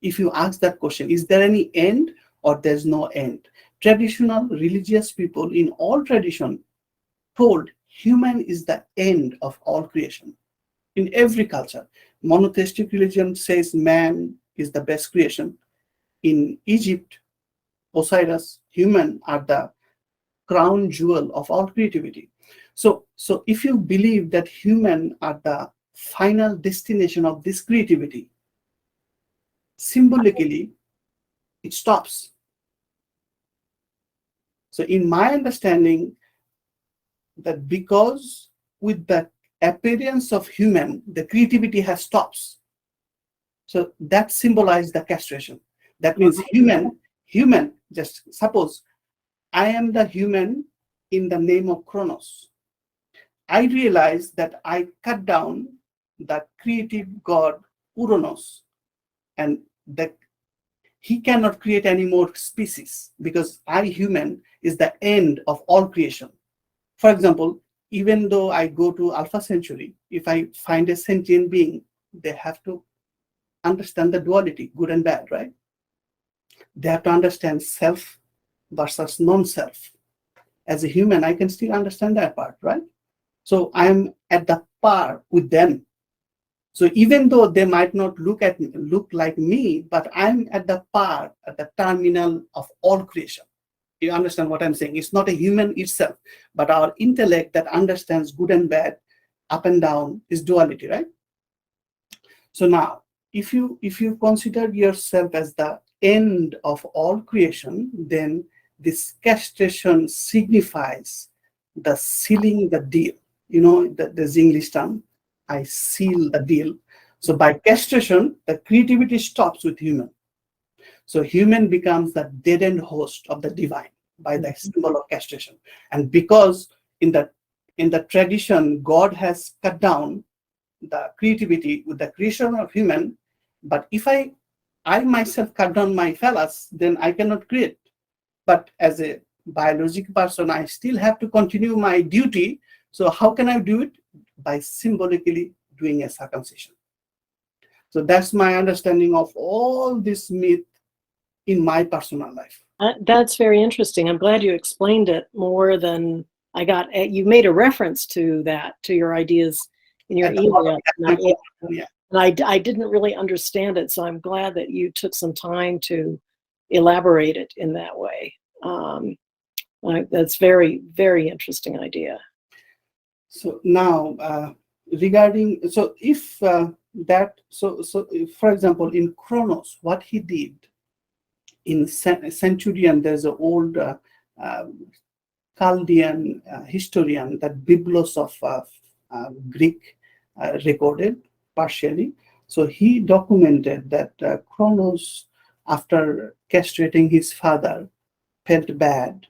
If you ask that question, is there any end or there's no end? Traditional religious people in all tradition told human is the end of all creation. In every culture, monotheistic religion says man is the best creation. In Egypt, Osiris, human are the crown jewel of all creativity. So if you believe that human are the final destination of this creativity, symbolically, it stops. So in my understanding, that because with the appearance of human, the creativity has stops. So that symbolizes the castration. That means human, just suppose I am the human in the name of Kronos. I realize that I cut down the creative god Uranus, and the he cannot create any more species because I, human, is the end of all creation. For example, even though I go to Alpha Centauri, if I find a sentient being, they have to understand the duality, good and bad, right? They have to understand self versus non-self. As a human, I can still understand that part, right? So I'm at the par with them. So even though they might not look like me, but I'm at the par, at the terminal of all creation. You understand what I'm saying? It's not a human itself, but our intellect that understands good and bad, up and down, is duality, right? So now, if you consider yourself as the end of all creation, then this castration signifies the sealing the deal. You know, the English term, I seal the deal. So by castration, the creativity stops with human. So human becomes the dead end host of the divine by the symbol of castration. And because in the tradition, God has cut down the creativity with the creation of human, but if I myself cut down my phallus, then I cannot create. But as a biological person, I still have to continue my duty. So how can I do it? By symbolically doing a circumcision. So that's my understanding of all this myth in my personal life. That's very interesting. I'm glad you explained it more than I got. You made a reference to that, to your ideas in your email. Yeah. And I didn't really understand it, so I'm glad that you took some time to elaborate it in that way. That's very, very interesting idea. So now, regarding, so if for example, in Chronos, what he did in Centurion, there's an old Chaldean historian that Biblos of Greek recorded partially. So he documented that Chronos, after castrating his father, felt bad,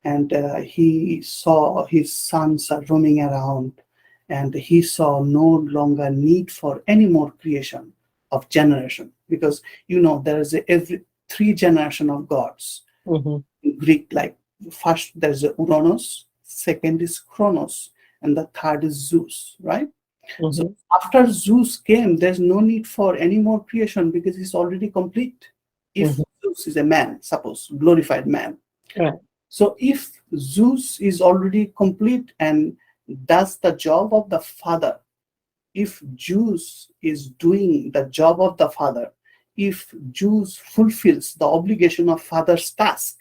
and he saw his sons are roaming around, and he saw no longer need for any more creation of generation, because there is every 3 generation of gods. In Greek, like first there's Uranus, second is Chronos, and the third is Zeus, right? So after Zeus came, there's no need for any more creation because it's already complete. If Zeus is a man, suppose, glorified man. Right. So if Zeus is already complete and does the job of the father, if Zeus is doing the job of the father, if Zeus fulfills the obligation of father's task,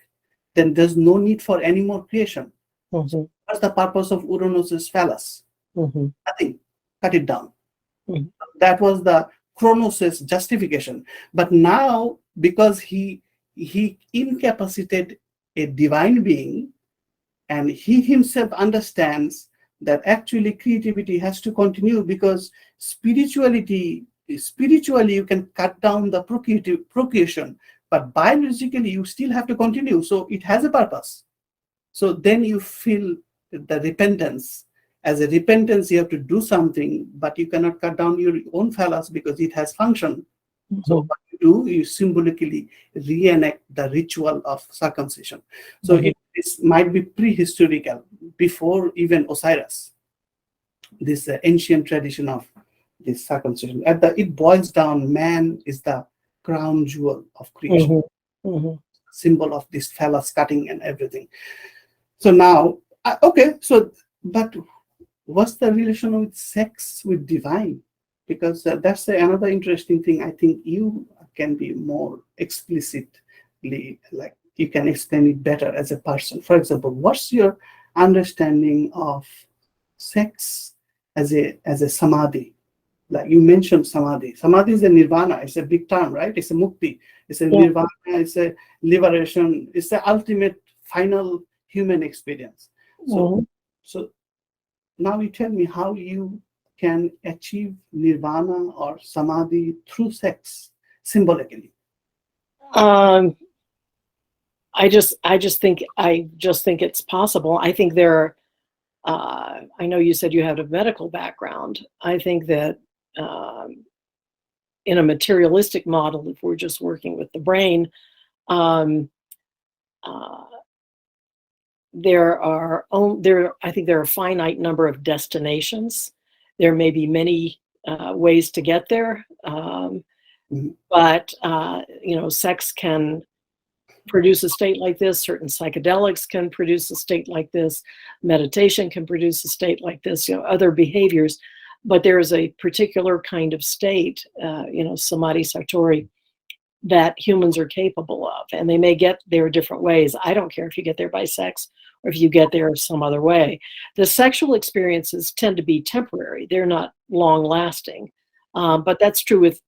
then there's no need for any more creation. So what's the purpose of Uranus's phallus? Nothing. Cut it down. That was the Chronos' justification. But now, because he incapacitated a divine being, and he himself understands that actually creativity has to continue, because spiritually you can cut down the procreation, but biologically you still have to continue. So it has a purpose. So then you feel the repentance. As a repentance, you have to do something, but you cannot cut down your own phallus because it has function. So what you do, you symbolically reenact the ritual of circumcision. So this might be prehistorical, before even Osiris, this ancient tradition of this circumcision. It boils down, man is the crown jewel of creation, symbol of this phallus cutting and everything. So now, but what's the relation with sex with divine? Because that's another interesting thing. I think you can be more explicitly, like you can explain it better as a person. For example, what's your understanding of sex as a samadhi? Like you mentioned samadhi. Samadhi is a nirvana. It's a big term, right? It's a mukti. It's a nirvana. It's a liberation. It's the ultimate final human experience. So now you tell me how you can achieve nirvana or samadhi through sex symbolically. I just think it's possible. I think there are, I know you said you had a medical background. I think that in a materialistic model, if we're just working with the brain, um, uh, I think there are a finite number of destinations. There may be many ways to get there, but sex can produce a state like this. Certain psychedelics can produce a state like this. Meditation can produce a state like this. Other behaviors, but there is a particular kind of state, samadhi, satori, that humans are capable of, and they may get there different ways. I don't care if you get there by sex or if you get there some other way. The sexual experiences tend to be temporary. They're not long lasting, but that's true with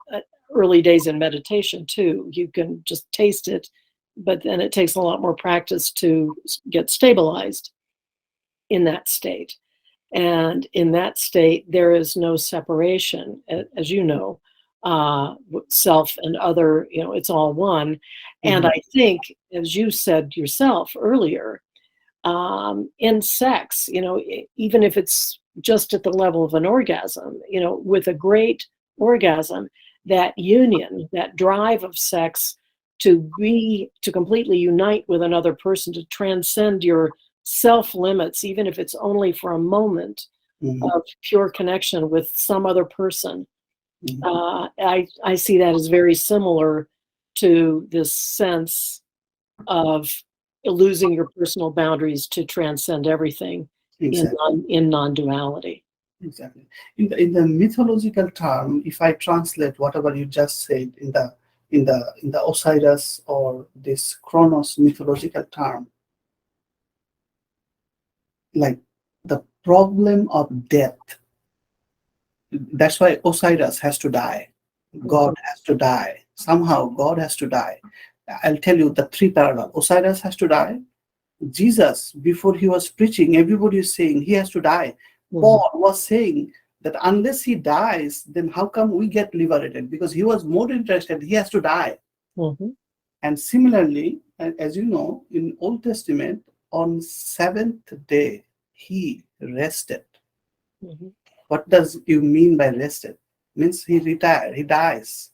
early days in meditation too. You can just taste it, but then it takes a lot more practice to get stabilized in that state. And in that state, there is no separation, as you know, self and other, it's all one. And I think, as you said yourself earlier, in sex, even if it's just at the level of an orgasm, with a great orgasm, that union, that drive of sex to completely unite with another person, to transcend your self limits, even if it's only for a moment of pure connection with some other person. I see that as very similar to this sense of losing your personal boundaries to transcend everything in non-duality. Exactly. In the mythological term, if I translate whatever you just said in the Osiris or this Kronos mythological term, like the problem of death. That's why Osiris has to die. God has to die. Somehow God has to die. I'll tell you the three parallel. Osiris has to die. Jesus, before he was preaching, everybody is saying he has to die. Paul was saying that unless he dies, then how come we get liberated? Because he was more interested, he has to die. And similarly, as you know, in Old Testament, on seventh day, he rested. What does you mean by rested? Means he retired, he dies.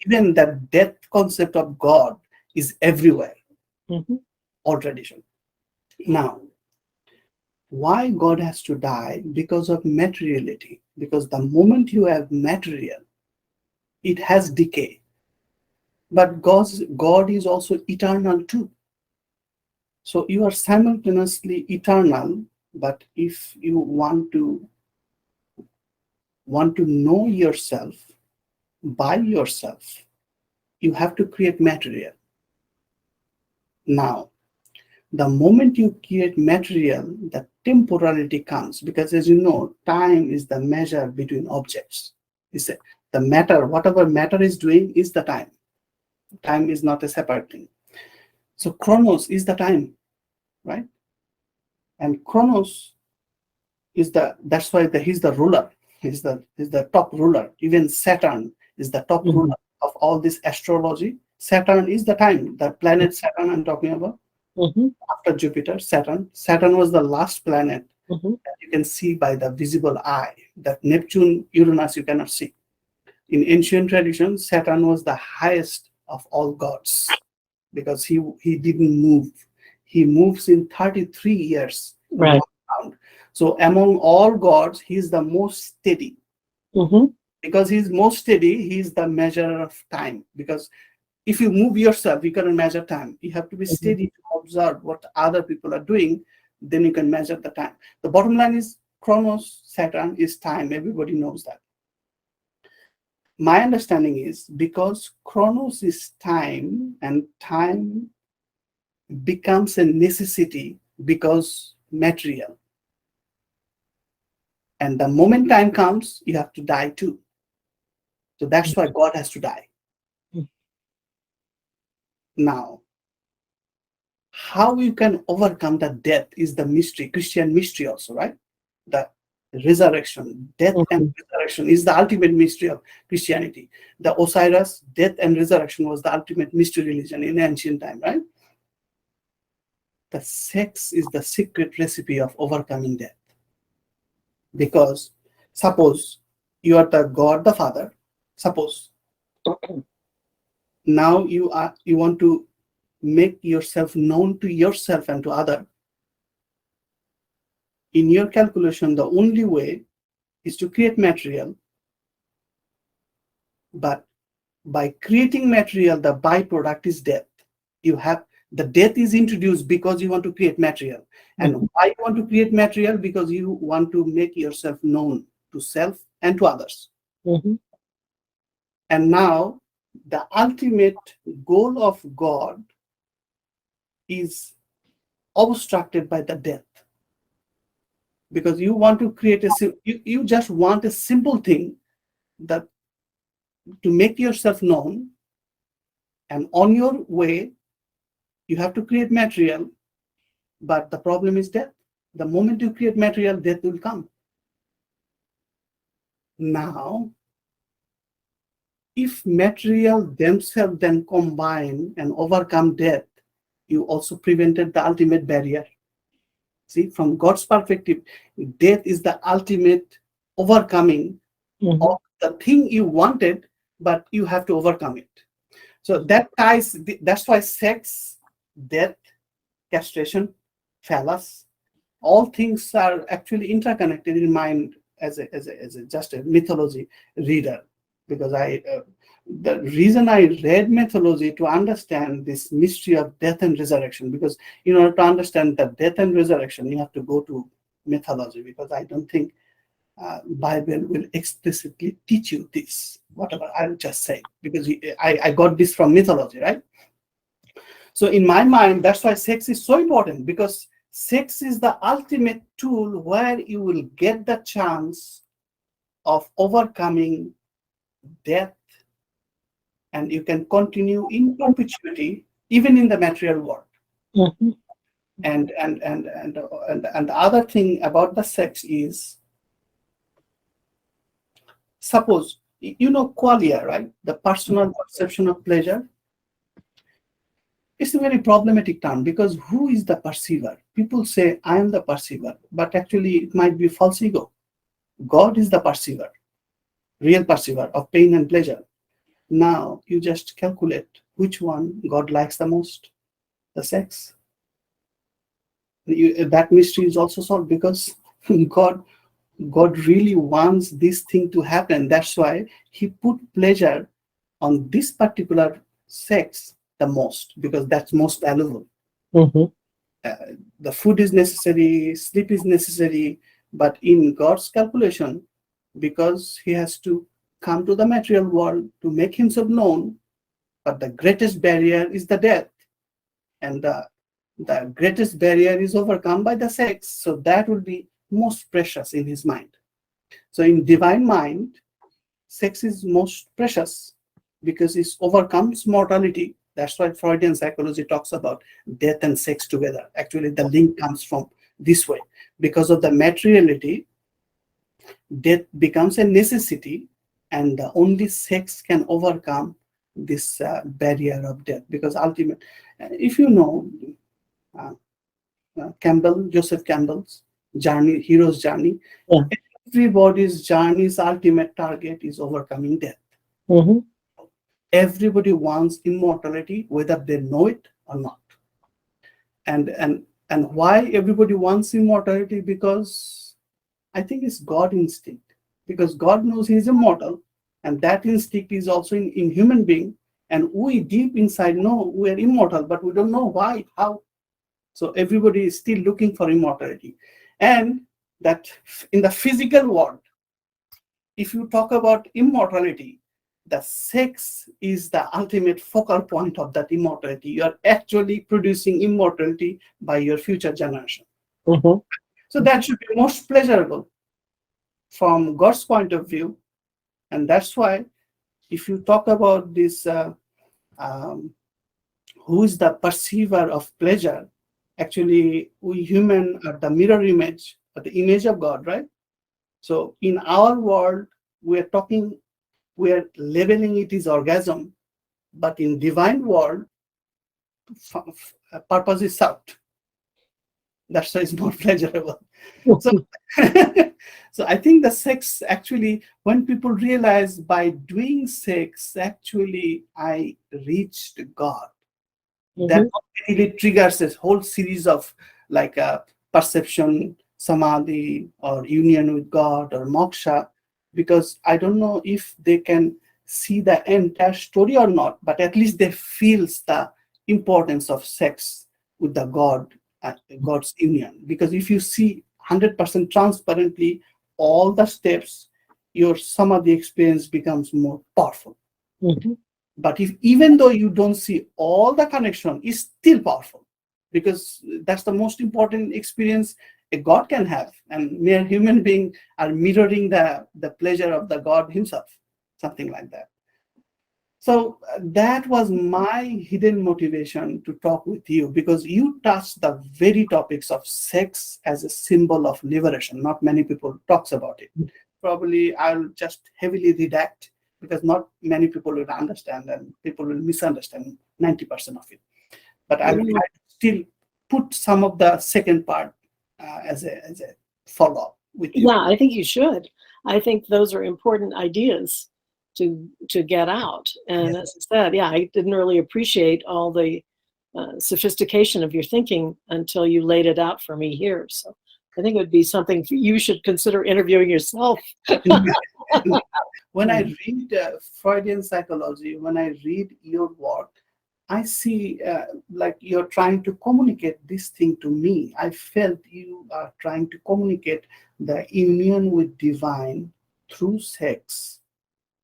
Even the death concept of God is everywhere. All tradition. Now, why God has to die? Because of materiality. Because the moment you have material, it has decay. But God is also eternal too. So you are simultaneously eternal, but if you want to know yourself by yourself, you have to create material. Now, the moment you create material, the temporality comes, because as you know, time is the measure between objects. It's the matter, whatever matter is doing is the time. Time is not a separate thing. So Chronos is the time, right? And Chronos is that's why he's the ruler. He's the top ruler. Even Saturn is the top ruler of all this astrology. Saturn is the time. The planet Saturn I'm talking about. After Jupiter, Saturn was the last planet that you can see by the visible eye. That Neptune, Uranus you cannot see. In ancient tradition, Saturn was the highest of all gods because he didn't move. He moves in 33 years. Right. So among all gods, he's the most steady. Because he's most steady, he's the measure of time. Because if you move yourself, you cannot measure time. You have to be steady to observe what other people are doing, then you can measure the time. The bottom line is Chronos, Saturn is time. Everybody knows that. My understanding is because Chronos is time and time becomes a necessity because material. And the moment time comes, you have to die too. So that's why God has to die. Now, how you can overcome the death is the mystery, Christian mystery also, right? The resurrection, death and resurrection is the ultimate mystery of Christianity. The Osiris, death and resurrection was the ultimate mystery religion in ancient time, right? The sex is the secret recipe of overcoming death. Because suppose you are the God the Father, suppose, Now you want to make yourself known to yourself and to other. In your calculation, the only way is to create material, but by creating material, the byproduct is death. You have the death is introduced because you want to create material. And why you want to create material? Because you want to make yourself known to self and to others. Mhm. And now the ultimate goal of God is obstructed by the death. Because you want to create you just want a simple thing that to make yourself known, and on your way you have to create material, but the problem is death. The moment you create material, death will come. Now, if material themselves then combine and overcome death, you also prevented the ultimate barrier. See, from God's perspective, death is the ultimate overcoming of the thing you wanted, but you have to overcome it. So that's why sex, death, castration, phallus, all things are actually interconnected in mind as just a mythology reader. Because the reason I read mythology to understand this mystery of death and resurrection, because in order to understand the death and resurrection, you have to go to mythology, because I don't think Bible will explicitly teach you this, whatever I'll just say, because I got this from mythology, right? So in my mind, that's why sex is so important, because sex is the ultimate tool where you will get the chance of overcoming death, and you can continue in perpetuity even in the material world. Mm-hmm. And the other thing about the sex is, suppose you know qualia, right? The personal perception of pleasure. It's a very problematic term, because who is the perceiver? People say I am the perceiver, but actually it might be false ego. God is the perceiver, real perceiver of pain and pleasure. Now you just calculate which one God likes the most, the sex. That mystery is also solved, because God really wants this thing to happen. That's why he put pleasure on this particular sex the most, because that's most valuable. Mm-hmm. The food is necessary, sleep is necessary, but in God's calculation, because he has to come to the material world to make himself known, but the greatest barrier is the death, and the greatest barrier is overcome by the sex, so that will be most precious in his mind. So in divine mind, sex is most precious because it overcomes mortality. That's why Freudian psychology talks about death and sex together. Actually, the link comes from this way. Because of the materiality, death becomes a necessity, and the only sex can overcome this barrier of death. Because ultimately, if you know uh, Joseph Campbell's journey, hero's journey, Yeah. everybody's journey's ultimate target is overcoming death. Mm-hmm. Everybody wants immortality, whether they know it or not. And why everybody wants immortality? Because I think it's God instinct. Because God knows He is immortal, and that instinct is also in human being. And we deep inside know we are immortal, but we don't know why, how. So everybody is still looking for immortality. And that in the physical world, if you talk about immortality, the sex is the ultimate focal point of that immortality. You are actually producing immortality by your future generation. Mm-hmm. So that should be most pleasurable from God's point of view. And that's why if you talk about this, who is the perceiver of pleasure, actually we human are the mirror image or the image of God, right? So in our world, we are labeling it as orgasm, but in divine world, purpose is served. That's why it's more pleasurable. So, So I think the sex actually, when people realize by doing sex, actually I reached God, that Mhm. really triggers this whole series of like perception, samadhi, or union with God, or moksha, because I don't know if they can see the entire story or not, but at least they feels the importance of sex with the God, God's union. Because if you see 100% transparently all the steps, your samadhi experience becomes more powerful. Mhm. But if even though you don't see all the connection, it's still powerful, because that's the most important experience a God can have, and mere human being are mirroring the pleasure of the God himself, something like that. So that was my hidden motivation to talk with you, because you touched the very topics of sex as a symbol of liberation. Not many people talks about it. Probably I'll just heavily redact, because not many people will understand, and people will misunderstand 90% of it. But I will Yeah. try to still put some of the second part as a follow-up with you. Yeah, I think you should. I think those are important ideas to get out. And Yes. as I said, yeah, I didn't really appreciate all the sophistication of your thinking until you laid it out for me here. So I think it would be something you should consider interviewing yourself. When I Mm. read Freudian psychology, when I read your work, I see like you're trying to communicate this thing to me. I felt you are trying to communicate the union with divine through sex.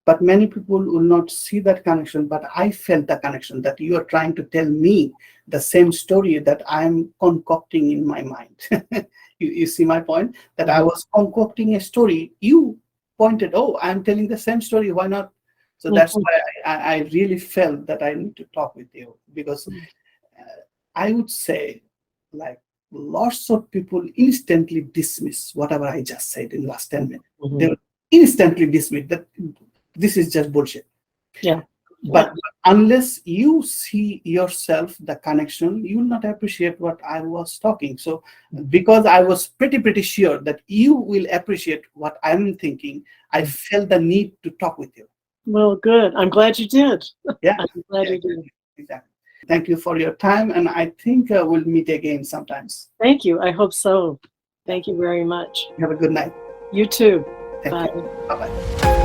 But many people will not see that connection. But I felt the connection, that you are trying to tell me the same story that I'm concocting in my mind. You see my point? That I Mhm. was concocting a story. You pointed, oh, I'm telling the same story. Why not? So that's Mhm. why I really felt that I need to talk with you, because I would say, like, lots of people instantly dismiss whatever I just said in the last 10 minutes. They Mhm. will instantly dismiss that this is just bullshit. Yeah. But Yeah. unless you see yourself the connection, you will not appreciate what I was talking. So because I was pretty sure that you will appreciate what I'm thinking, I felt the need to talk with you. Well, good. I'm glad you did. Yeah, I'm glad yeah, you did. exactly. Thank you for your time, and I think we'll meet again sometimes. Thank you. I hope so. Yeah. Thank you very much. Have a good night. You too. Thank you. Bye. Bye bye.